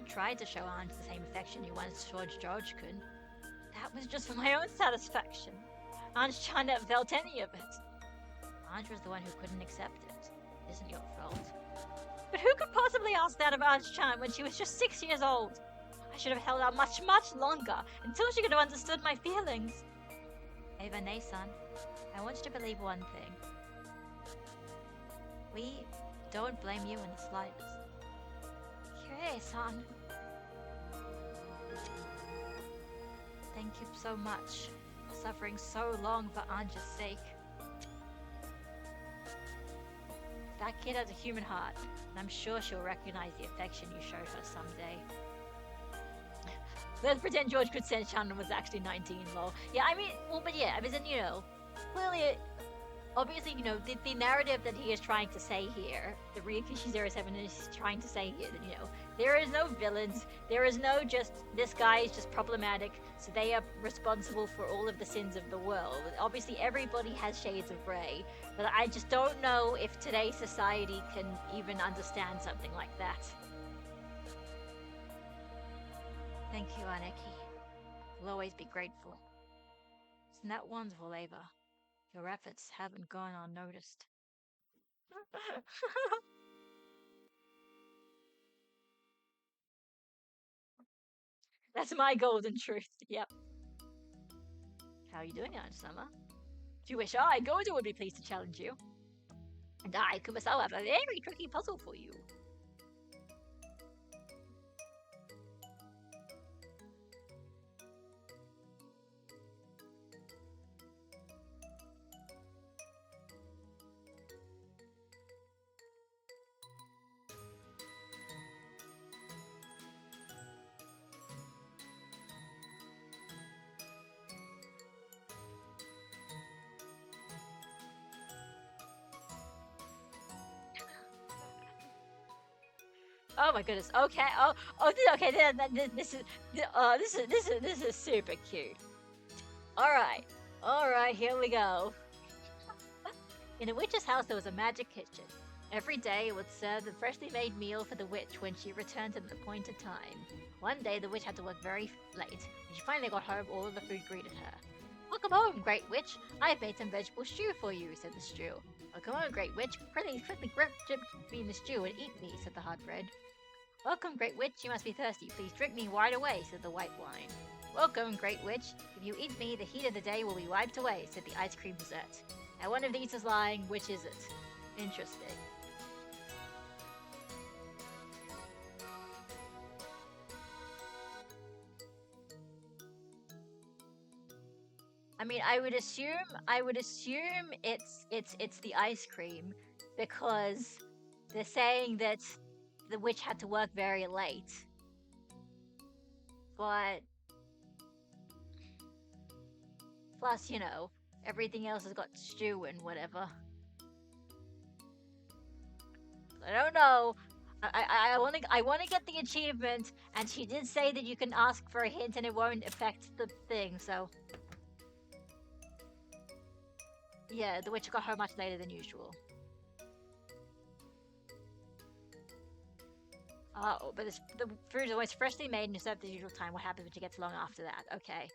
A: Tried to show Ange the same affection you once showed George could. That was just for my own satisfaction. Ange-chan never felt any of it. Ange was the one who couldn't accept it. It isn't your fault. But who could possibly ask that of Ange-chan when she was just 6 years old? I should have held out much, much longer, until she could have understood my feelings. Eva-san, I want you to believe one thing. We don't blame you in the slightest. Kyrie-san. Thank you so much for suffering so long for Ange's sake. That kid has a human heart, and I'm sure she'll recognize the affection you showed her someday. Let's pretend George could sense Shannon was actually 19, lol. Yeah, I mean, well, but yeah, I mean, you know, clearly, obviously, you know, the narrative that he is trying to say here, the Ryukishi 07 is trying to say here that, you know, there is no villains, there is no just, this guy is just problematic, so they are responsible for all of the sins of the world. Obviously, everybody has shades of grey, but I just don't know if today's society can even understand something like that. Thank you, Aneki. We'll always be grateful. Isn't that wonderful, Eva? Your efforts haven't gone unnoticed. That's my golden truth, yep. How are you doing, Ange-sama? Do you wish I, Gojo, would be pleased to challenge you? And I, Kumasawa, have a very tricky puzzle for you. Oh my goodness. Okay. Okay. This is super cute. All right. Here we go. In a witch's house, there was a magic kitchen. Every day, it would serve the freshly made meal for the witch when she returned at the appointed time. One day, the witch had to work very late. When she finally got home, all of the food greeted her. Welcome home, Great Witch. I've made some vegetable stew for you, said the stew. Welcome home, Great Witch. Quickly dip me in the stew and eat me, said the hard bread. Welcome, Great Witch. You must be thirsty. Please drink me right away, said the white wine. Welcome, Great Witch. If you eat me, the heat of the day will be wiped away, said the ice cream dessert. Now one of these is lying, which is it? Interesting. I mean, I would assume it's the ice cream, because they're saying that the witch had to work very late. But plus, you know, everything else has got stew and whatever. I don't know. I want to get the achievement, and she did say that you can ask for a hint and it won't affect the thing. So yeah, the witch got home much later than usual. Oh, but the food is always freshly made and served at the usual time. What happens when she gets long after that? Okay.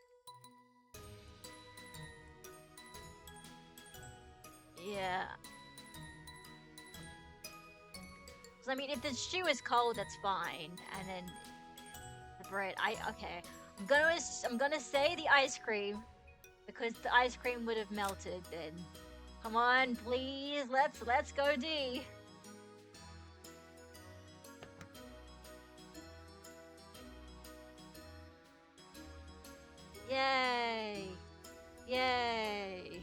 A: Yeah. So, I mean, if the stew is cold, that's fine. And then the bread, okay. I'm gonna say the ice cream, because the ice cream would have melted then. Come on, please, let's go D. Yay! Yay!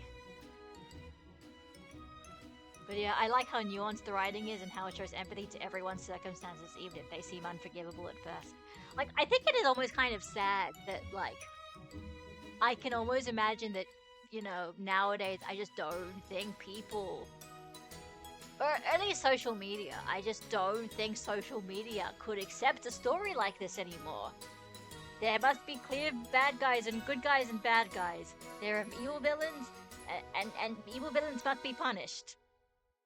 A: But yeah, I like how nuanced the writing is and how it shows empathy to everyone's circumstances, even if they seem unforgivable at first. Like, I think it is almost kind of sad that, like, I can almost imagine that, you know, nowadays I just don't think people, or at least social media, I just don't think social media could accept a story like this anymore. There must be clear bad guys and good guys and bad guys. There are evil villains, and evil villains must be punished.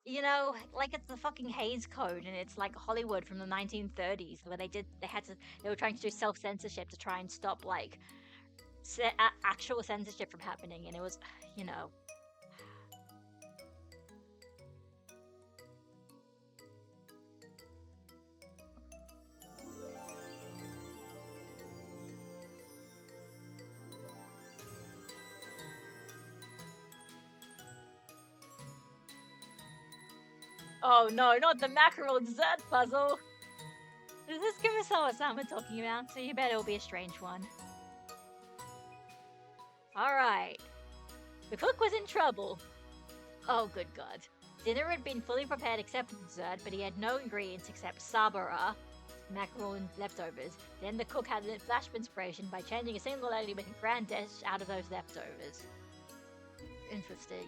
A: You know, like it's the fucking Hays Code, and it's like Hollywood from the 1930s, where they were trying to do self-censorship to try and stop, like, actual censorship from happening, and it was, you know. Oh no, not the mackerel dessert puzzle! Does this give us what Sam we're talking about? So you bet it'll be a strange one. Alright. The cook was in trouble. Oh, good god. Dinner had been fully prepared except for dessert, but he had no ingredients except sabara, mackerel and leftovers. Then the cook had a flash of inspiration by changing a single letter to make a grand dish out of those leftovers. Interesting.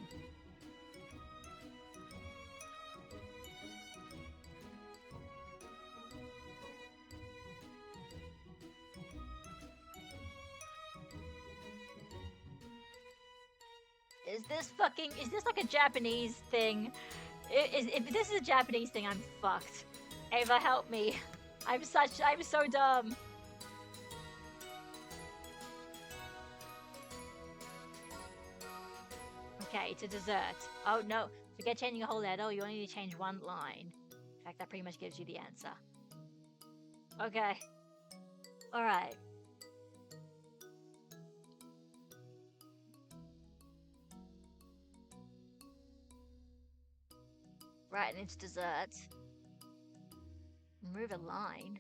A: Is this like a Japanese thing? If this is a Japanese thing, I'm fucked. Ava, help me. I'm so dumb. Okay, to dessert. Oh no, forget changing a whole letter, you only need to change one line. In fact, that pretty much gives you the answer. Okay. Alright. Right, and it's dessert. Remove a line.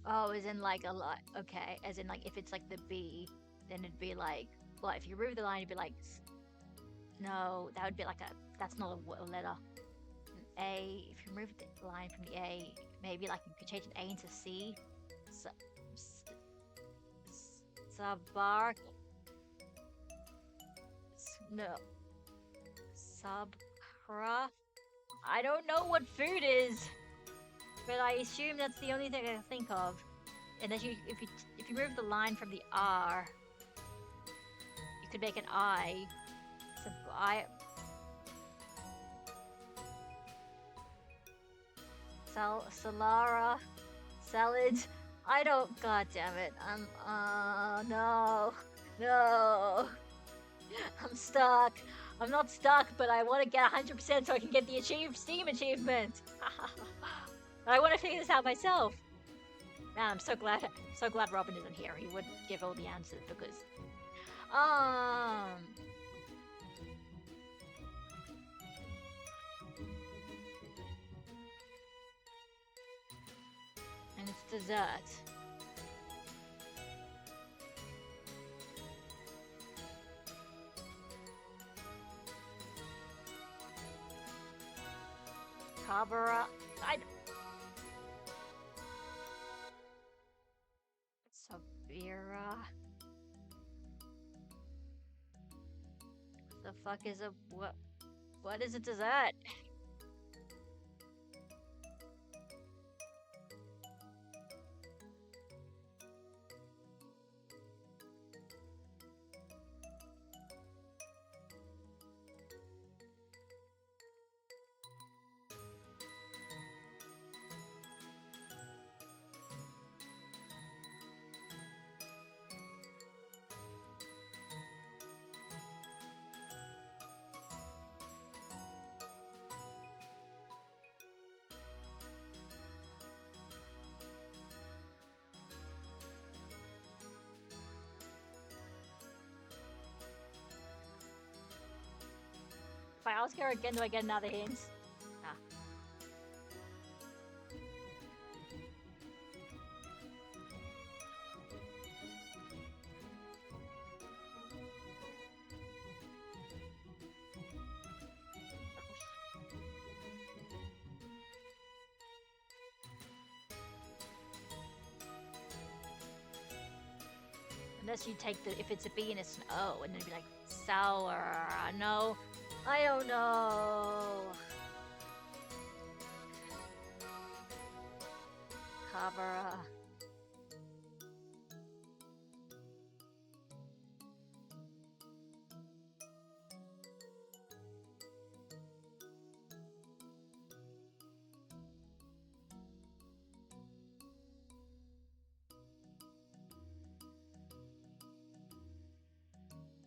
A: Oh, as in like a lot. Okay, as in like if it's like the B, then it'd be like, well, if you remove the line, it'd be like, no, that would be like that's not a letter. An A, if you remove the line from the A, maybe like you could change an A into C. Sabar. No. Sabra. I don't know what food is, but I assume that's the only thing I can think of. And if you remove the line from the R, you could make an I. Salara, salad. I don't. God damn it. No, no. I'm stuck. I'm not stuck, but I want to get 100% so I can get the Steam achievement. I want to figure this out myself. Man, I'm so glad Robin isn't here. He would give all the answers because, and it's dessert. Cabra, I. Sabira. The fuck is a what? What is a dessert? If I ask her again, do I get another hint? Ah. Unless you take the, if it's a B and it's an O, and then it'd be like, sour. No, I don't know. Cabra.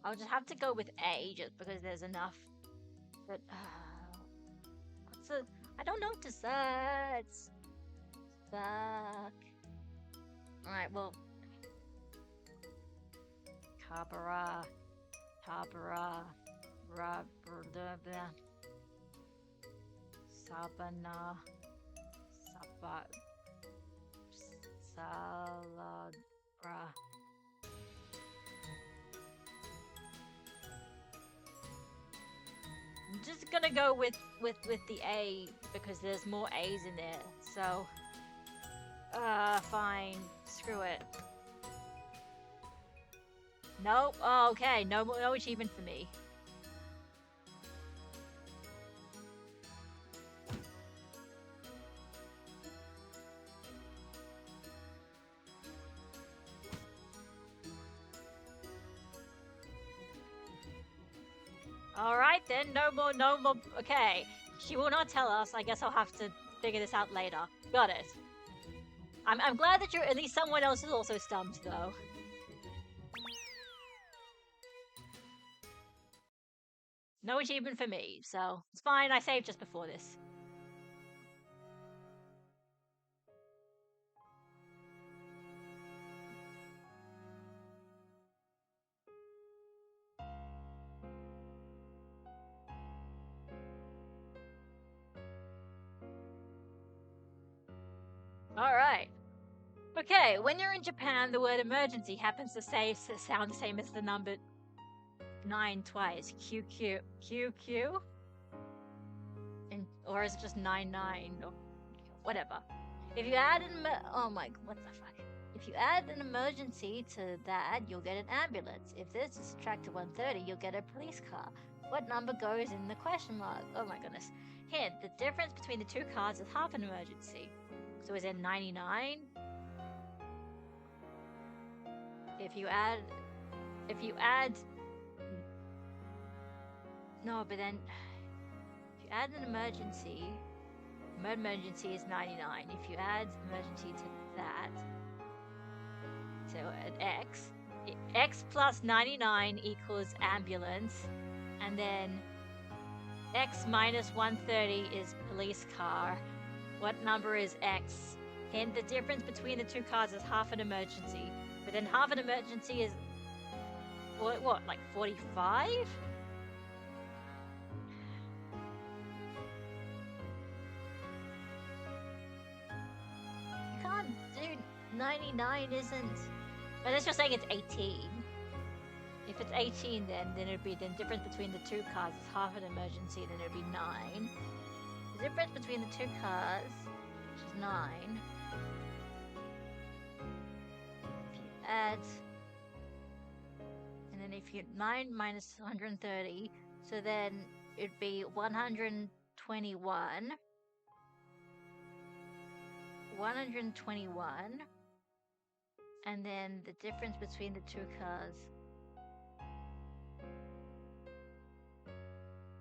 A: I'll just have to go with A just because there's enough. But what's a? I don't know desserts. Fuck. All right, well, Cabra, Cabra, Ra, blah, blah. Sabana, Saba, Salagra. I'm just gonna go with the A because there's more A's in there. So, fine. Screw it. Nope. Oh, okay. No achievement for me. All right then. No more. Okay. She will not tell us. I guess I'll have to figure this out later. Got it. I'm glad that you're at least someone else is also stumped though. No achievement for me, so it's fine. I saved just before this. All right. Okay, when you're in Japan, the word emergency happens to sound the same as the number 9 twice. QQ? Or is it just 99 or whatever? If you add oh my, what the fuck? If you add an emergency to that, you'll get an ambulance. If this is subtracted 130, you'll get a police car. What number goes in the question mark? Oh my goodness. Hint, the difference between the two cars is half an emergency. So is it 99? If you add, no, but then, if you add an emergency is 99. If you add emergency to that, so an X plus 99 equals ambulance, and then X minus 130 is police car. What number is X And the difference between the two cars is half an emergency. But then half an emergency is what, like 45? You can't do 99 isn't. Unless you're saying it's 18. If it's 18 then it'd be the difference between the two cars is half an emergency, then it'd be 9. The difference between the two cars, which is 9. If you add, and then if you 9 minus 130, so then it'd be 121. 121. And then the difference between the two cars.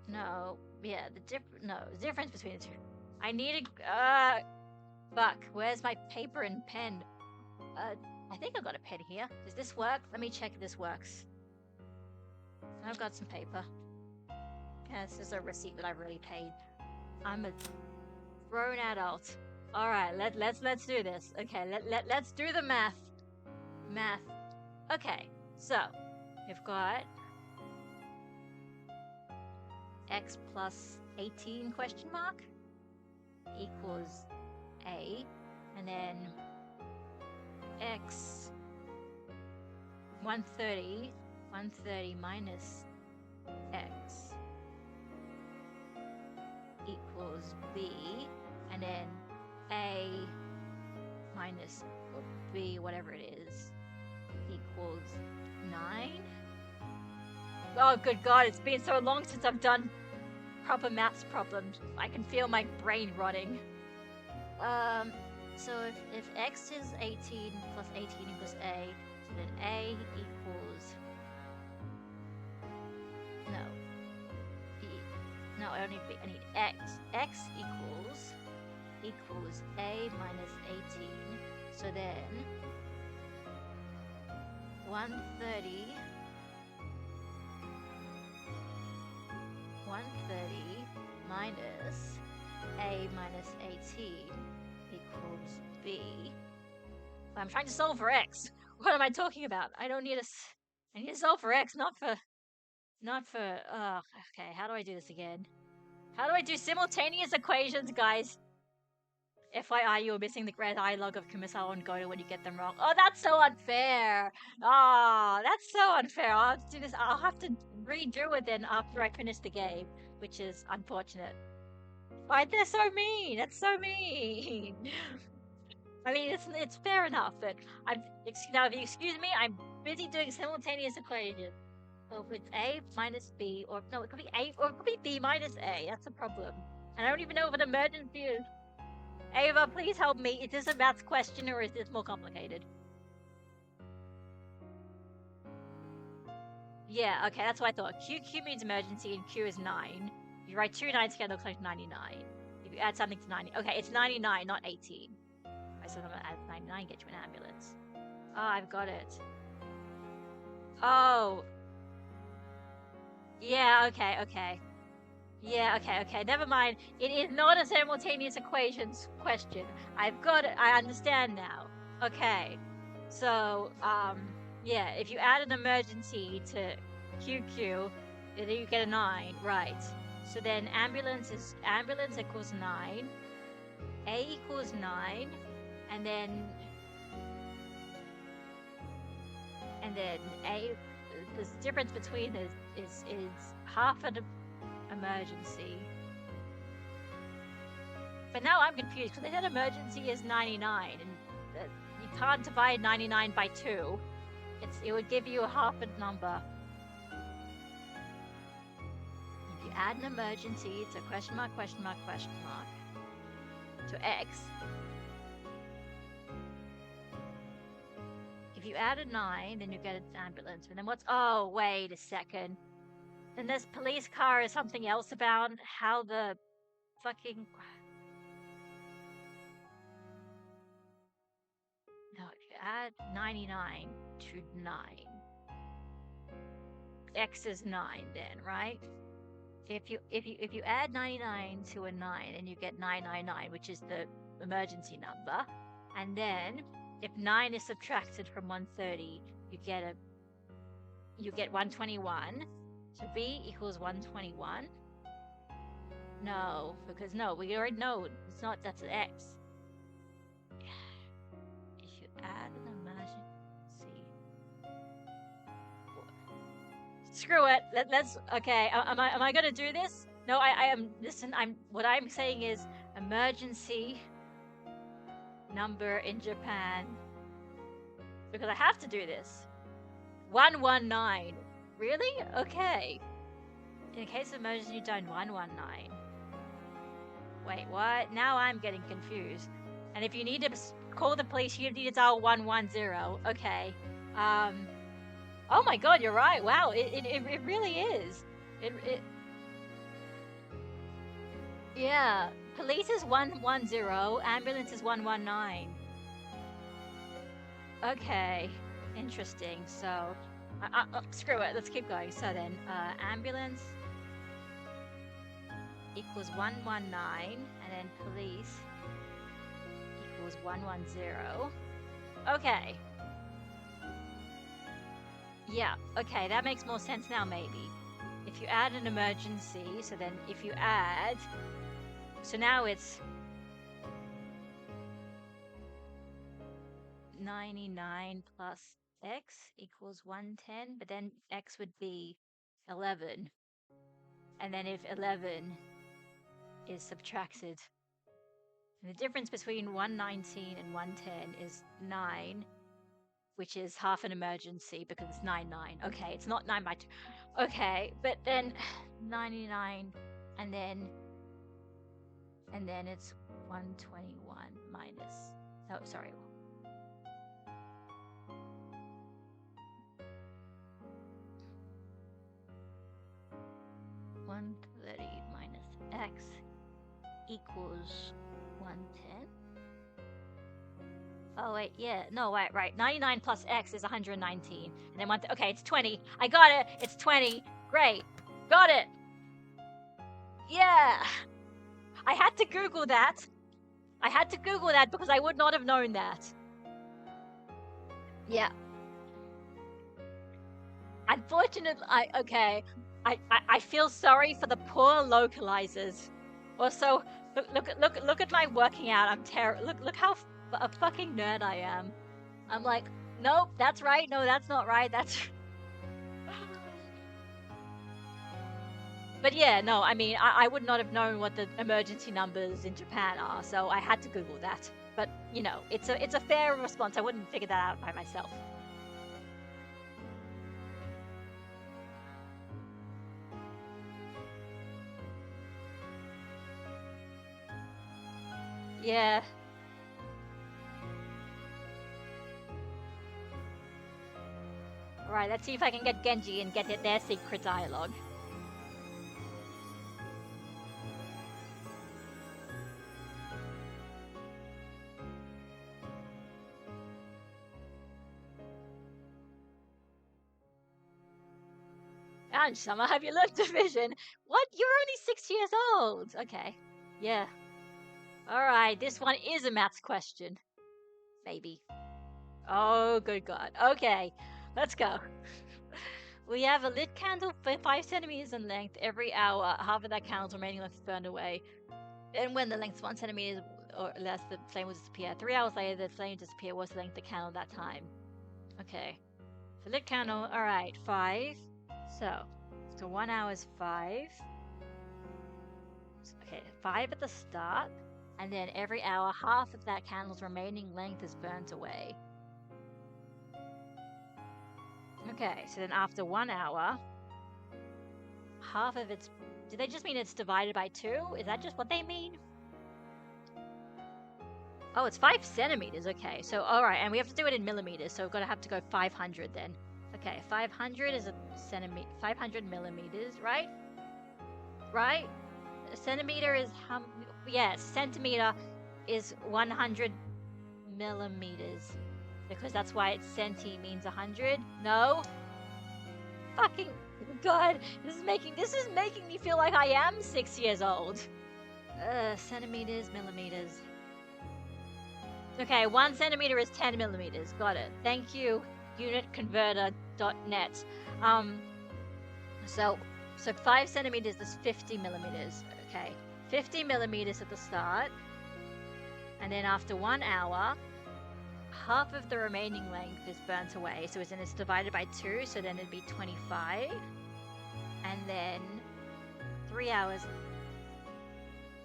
A: No, yeah, the difference between the two. I need a, fuck, where's my paper and pen? I think I've got a pen here. Does this work? Let me check if this works. I've got some paper. Yeah, this is a receipt that I've already paid. I'm a grown adult. All right, let's do this. Okay, let's do the math. Okay, so we've got x plus 18 question mark equals a, and then x 130 minus x equals b, and then a minus b, whatever it is, equals 9. Oh, good God, it's been so long since I've done proper maths problems. I can feel my brain rotting. So if x is 18 plus 18 equals a, so then a equals... No. B. No, I don't need b, I need x. X equals a minus 18. So then 130 minus a minus 18 equals b. I'm trying to solve for x. What am I talking about? I need to solve for x, not for, okay, how do I do this again? How do I do simultaneous equations, guys? FYI, you're missing the red eye log of Kumisao and Goto when you get them wrong. Oh, that's so unfair! Oh, that's so unfair. I'll have to do this. I'll have to redo it then after I finish the game, which is unfortunate. Why, they're so mean! That's so mean! I mean, it's fair enough, but now, if you excuse me, I'm busy doing simultaneous equations. So if it's a minus b, or no, it could be a, or it could be b minus a. That's a problem. And I don't even know if an emergency is. Ava, please help me. Is this a maths question or is this more complicated? Yeah, okay, that's what I thought. Q means emergency and Q is 9. If you write 2 9s together, it looks like 99. If you add something to 90, okay, it's 99, not 18. Okay, so I'm gonna add 99, get you an ambulance. Oh, I've got it. Oh. Yeah, okay. Yeah, okay, never mind. It is not a simultaneous equations question. I've got it, I understand now. Okay, so, yeah, if you add an emergency to QQ, then you get a 9, right. So then ambulance equals 9, A equals 9, and then A, the difference between is half an emergency. But now I'm confused because they said emergency is 99, and you can't divide 99 by 2. It would give you a half a number. If you add an emergency to question mark to x, if you add a 9, then you get an ambulance. And then what's... Oh, wait a second. And this police car is something else about how the fucking... No, if you add 99 to 9, x is 9 then, right? If you add 99 to a 9, and you get 999, which is the emergency number, And then, if 9 is subtracted from 130, you get 121. So B equals 121. No, because no, we already know it's not, that's an X. If you add an emergency. Screw it. Let's, okay, am I gonna do this? No, I am, listen, what I'm saying is emergency number in Japan. Because I have to do this. 119. Really? Okay. In case of emergency, dial 119. Wait, what? Now I'm getting confused. And if you need to call the police, you need to dial 110. Okay. Oh my god, you're right. Wow, it really is. Yeah. Police is 110, ambulance is 119. Okay. Interesting. So, screw it. Let's keep going. So then, ambulance equals 119, and then police equals 110. Okay. Yeah, okay, that makes more sense now, maybe. If you add an emergency, so then if you add... So now it's 99 plus x equals 110, but then x would be 11. And then if 11 is subtracted, and the difference between 119 and 110 is 9, which is half an emergency because it's 99. Okay, it's not 9 by 2. Okay, but then 99, and then it's 121 minus... Oh, sorry. minus x equals 110. Oh wait, yeah, no, right. 99 plus x is 119, and then okay, it's 20. I got it. It's 20. Great, got it. Yeah, I had to Google that. Because I would not have known that. Yeah. Unfortunately, I feel sorry for the poor localizers. Also, look at my working out. I'm terrible. Look how a fucking nerd I am. I'm like, nope, that's right. No, that's not right. That's... But yeah, no, I mean, I would not have known what the emergency numbers in Japan are, so I had to Google that. But, you know, it's a fair response. I wouldn't figure that out by myself. Yeah. Right, let's see if I can get Genji and get their secret dialogue. Anshama, have you learned division? What? You're only 6 years old. Okay. Yeah. Alright, this one is a maths question. Maybe. Oh, good God. Okay, let's go. We have a lit candle for 5 centimeters in length. Every hour, half of that candle's remaining length is burned away. And when the length is 1 centimeter or less, the flame will disappear. 3 hours later, the flame disappear. What's the length of the candle at that time? Okay. So lit candle, alright, 5. So 1 hour is 5. Okay, 5 at the start. And then every hour, half of that candle's remaining length is burnt away. Okay, so then after 1 hour, half of it's... Do they just mean it's divided by 2? Is that just what they mean? Oh, it's 5 centimeters. Okay, so alright, and we have to do it in millimeters, so we're gonna have to go 500 then. Okay, 500 is a centimeter, 500 millimeters, right? Right? A centimeter is how... Yeah, centimeter is 100 millimeters. Because that's why it's centi means 100. No? Fucking God, this is making me feel like I am 6 years old. Centimeters, millimeters. Okay, 1 centimeter is 10 millimeters. Got it. Thank you, unitconverter.net. So 5 centimeters is 50 millimeters. Okay, 50 millimeters at the start, and then after 1 hour, half of the remaining length is burnt away. So it's divided by 2, so then it'd be 25, and then 3 hours,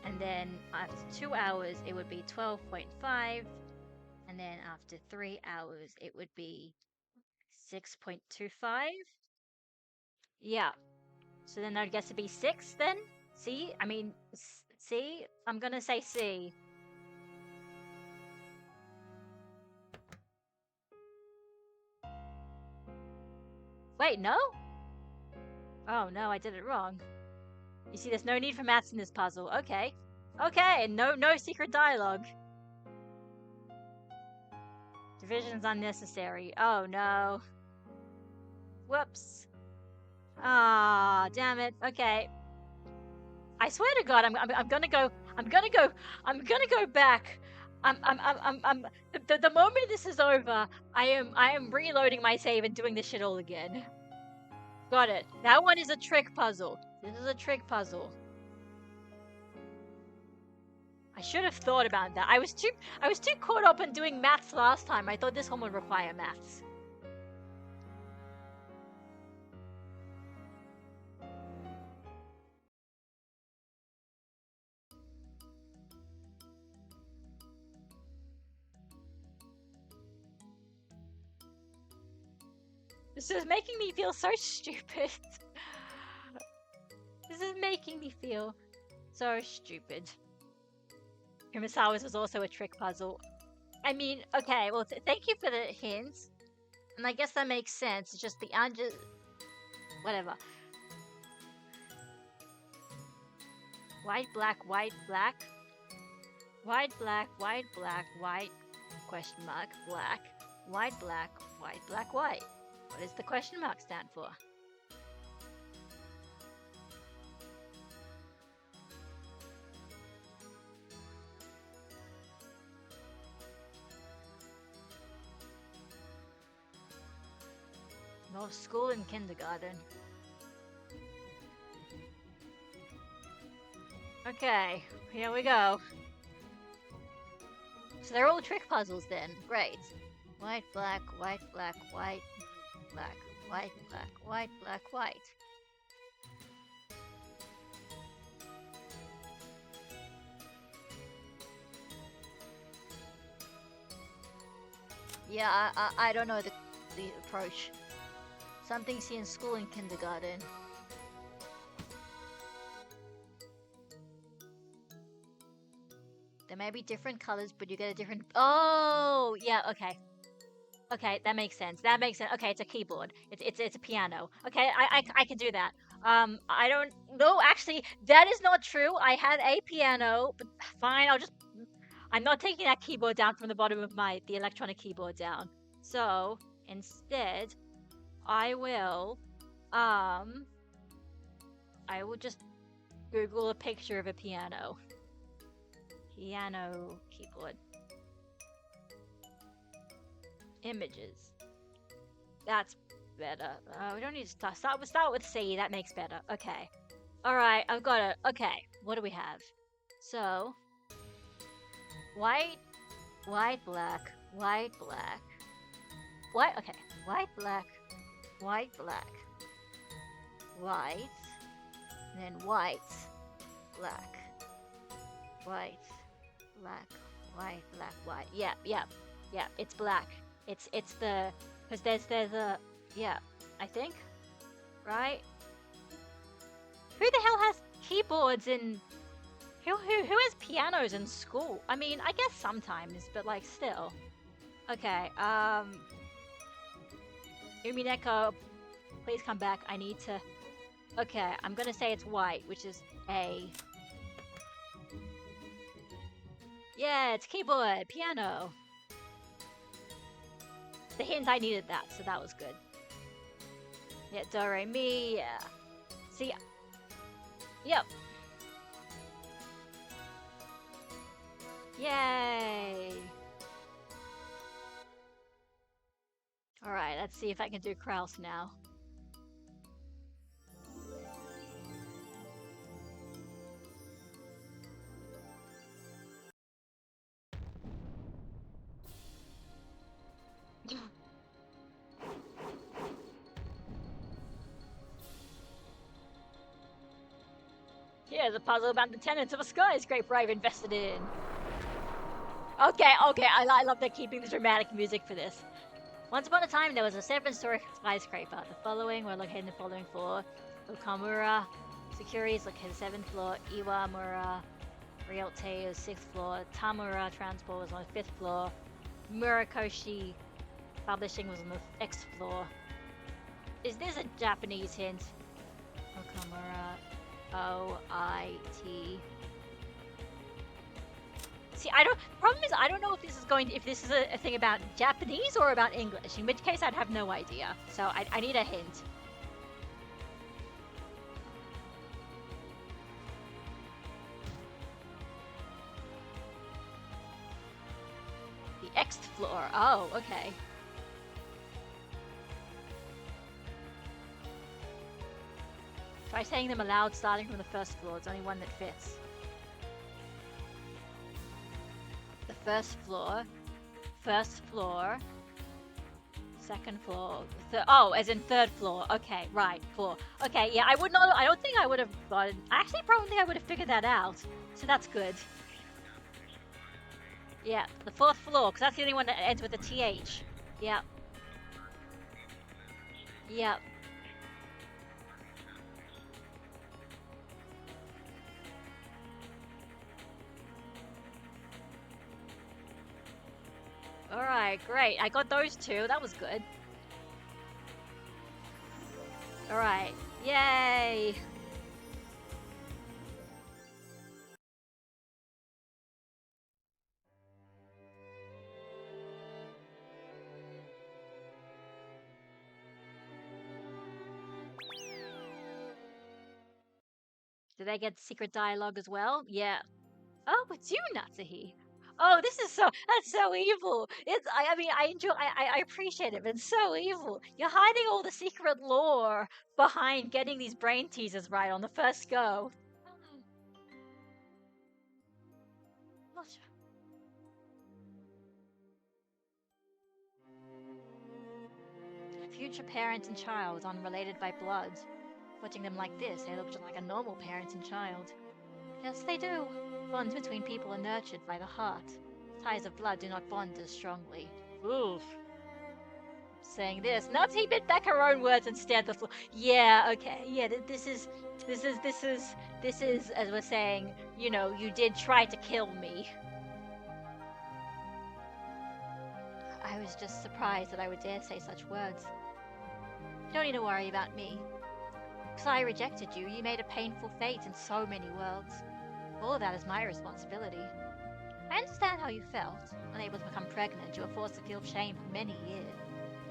A: and then after 2 hours it would be 12.5, and then after 3 hours it would be 6.25. Yeah. So then I'd guess it'd be 6 then? C? I mean, C? I'm gonna say C. Wait, no? Oh no, I did it wrong. You see, there's no need for maths in this puzzle. Okay. Okay, no secret dialogue. Division's unnecessary. Oh no. Whoops. Ah, damn it. Okay. I swear to God, I'm gonna go back. The moment this is over, I am reloading my save and doing this shit all again. Got it. That one is a trick puzzle. This is a trick puzzle. I should have thought about that. I was too caught up in doing maths last time. I thought this one would require maths. This is making me feel so stupid. This is making me feel so stupid. Kumasawa's was also a trick puzzle. I mean, okay, well, thank you for the hints. And I guess that makes sense. It's just the whatever. White, black, white, black. White, black, white, black, white. Question mark, black. White, black, white, black, white. What does the question mark stand for? Well, school and kindergarten. Okay, here we go. So they're all trick puzzles then. Great. White, black, white, black, white, black, white, black, white, black, white. Yeah, I don't know the approach. Some things see in school and kindergarten. There may be different colors, but you get a different... Oh, yeah, okay. Okay, that makes sense. That makes sense. Okay, it's a keyboard. It's a piano. Okay, I can do that. I don't... No, actually, that is not true. I had a piano, but fine, I'm not taking that keyboard down from the bottom of the electronic keyboard down. So, instead, I will just Google a picture of a piano. Piano keyboard. Images. That's better. We don't need to start with C. That makes better. Okay. Alright, I've got it. Okay, what do we have? So, white, white, black, white, black. White, okay. White, black, white, black, white, and then white, black, white, black, white, black, white. Yeah, it's black. It's the, because there's a, yeah, I think, right? Who the hell has keyboards in, who has pianos in school? I mean, I guess sometimes, but like still. Okay, Umineko, please come back. I need to... Okay, I'm gonna say it's white, which is A. Yeah, it's keyboard, piano. The hint, I needed that, so that was good. Yeah, do, re, mi, yeah. See, yep. Yay! Alright, let's see if I can do Kraus now. Here's a puzzle about the tenants of a skyscraper I've invested in. Okay, I love they're keeping the dramatic music for this. Once upon a time, there was a 7-story skyscraper. The following were located in the following floor. Okamura Security is located 7th floor. Iwamura Realty is 6th floor. Tamura Transport was on the 5th floor. Murakoshi Publishing was on the X floor. Is this a Japanese hint? Okamura OIT. See, problem is I don't know if this is a thing about Japanese or about English, in which case I'd have no idea. So I need a hint. The X floor. Oh, okay. Try saying them aloud starting from the first floor. It's only one that fits. The first floor, 2nd floor, oh, as in 3rd floor. Okay, right, 4. Okay, yeah, I don't think I would have gotten, I actually probably think I would have figured that out. So that's good. Yeah, the 4th floor, because that's the only one that ends with a TH. Yeah. Yeah. Alright, great. I got those two. That was good. Alright. Yay! Did they get secret dialogue as well? Yeah. Oh, it's you, Natsuhi. Oh, that's so evil. I mean, I enjoy, I appreciate it, but it's so evil. You're hiding all the secret lore behind getting these brain teasers right on the first go. Future parent and child unrelated by blood. Watching them like this, they look just like a normal parent and child. Yes, they do. Bonds between people are nurtured by the heart. Ties of blood do not bond as strongly. Oof. Saying this, not to bit back her own words instead. The yeah, okay, yeah. This is, as we're saying. You know, you did try to kill me. I was just surprised that I would dare say such words. You don't need to worry about me. Because I rejected you, you made a painful fate in so many worlds. All of that is my responsibility. I understand how you felt. Unable to become pregnant, you were forced to feel shame for many years.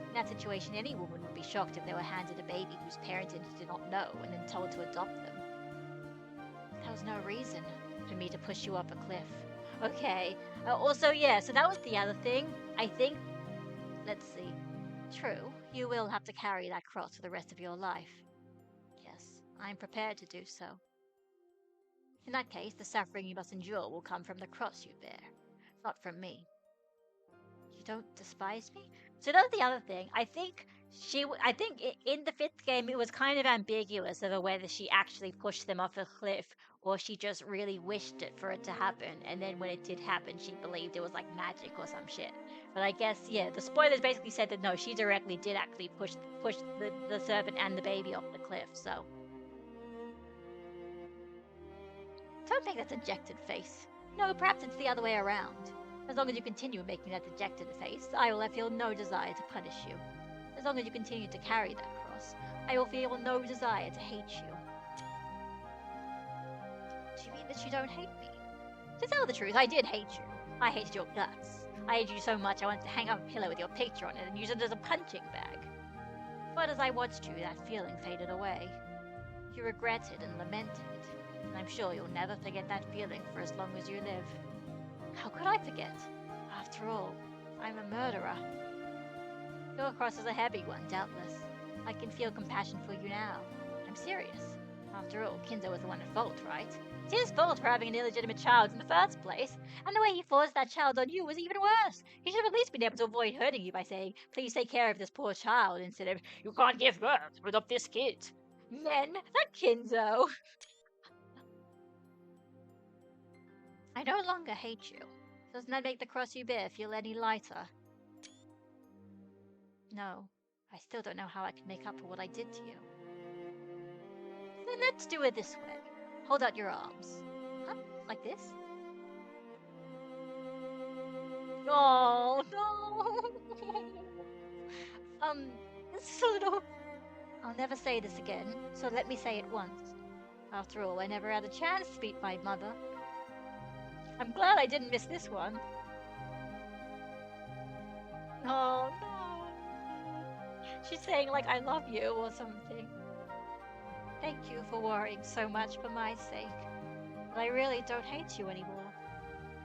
A: In that situation, any woman would be shocked if they were handed a baby whose parentage did not know and then told to adopt them. That was no reason for me to push you up a cliff. Okay. Also, yeah, so that was the other thing. I think, let's see. True, you will have to carry that cross for the rest of your life. Yes, I'm prepared to do so. In that case, the suffering you must endure will come from the cross you bear, not from me. You don't despise me? So that's the other thing. I think in the 5th game it was kind of ambiguous over whether she actually pushed them off a cliff or she just really wished it for it to happen, and then when it did happen, she believed it was like magic or some shit. But I guess, yeah, the spoilers basically said that no, she directly did actually push the servant and the baby off the cliff, so. Don't make that dejected face. No, perhaps it's the other way around. As long as you continue making that dejected face, I will feel no desire to punish you. As long as you continue to carry that cross, I will feel no desire to hate you. Do you mean that you don't hate me? To tell the truth, I did hate you. I hated your guts. I hated you so much I wanted to hang up a pillow with your picture on it and use it as a punching bag. But as I watched you, that feeling faded away. You regretted and lamented, and I'm sure you'll never forget that feeling for as long as you live. How could I forget? After all, I'm a murderer. Your cross is a heavy one, doubtless. I can feel compassion for you now. I'm serious. After all, Kinzo was the one at fault, right? It's his fault for having an illegitimate child in the first place, and the way he forced that child on you was even worse. He should have at least been able to avoid hurting you by saying, please take care of this poor child, instead of, you can't give birth without this kid. Men, that Kinzo! I no longer hate you. Doesn't that make the cross you bear feel any lighter? No, I still don't know how I can make up for what I did to you. Then let's do it this way. Hold out your arms. Huh? Like this? Oh, no! It's a little... I'll never say this again, so let me say it once. After all, I never had a chance to meet my mother. I'm glad I didn't miss this one. Oh, no. She's saying, like, I love you or something. Thank you for worrying so much for my sake. But I really don't hate you anymore.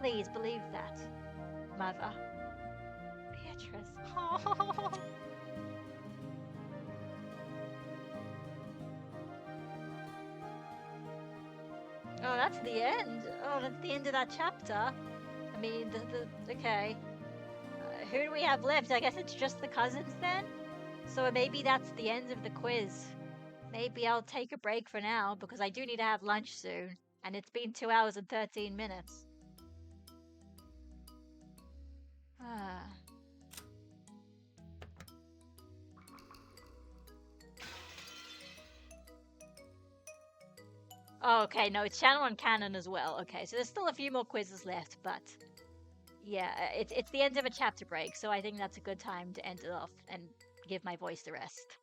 A: Please believe that, Mother. Beatrice. Oh. Oh, that's the end. Oh, that's the end of that chapter. I mean, okay. Who do we have left? I guess it's just the cousins then? So maybe that's the end of the quiz. Maybe I'll take a break for now, because I do need to have lunch soon. And it's been 2 hours and 13 minutes. Ah. Oh, okay, no, it's Channel and Canon as well. Okay, so there's still a few more quizzes left, but yeah, it's the end of a chapter break, so I think that's a good time to end it off and give my voice the rest.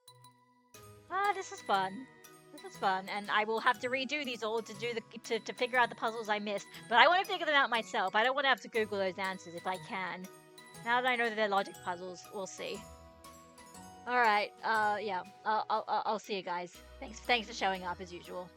A: Ah, this is fun. This is fun, and I will have to redo these all to do to figure out the puzzles I missed. But I want to figure them out myself. I don't want to have to Google those answers if I can. Now that I know that they're logic puzzles, we'll see. All right. Yeah. I'll see you guys. Thanks for showing up as usual.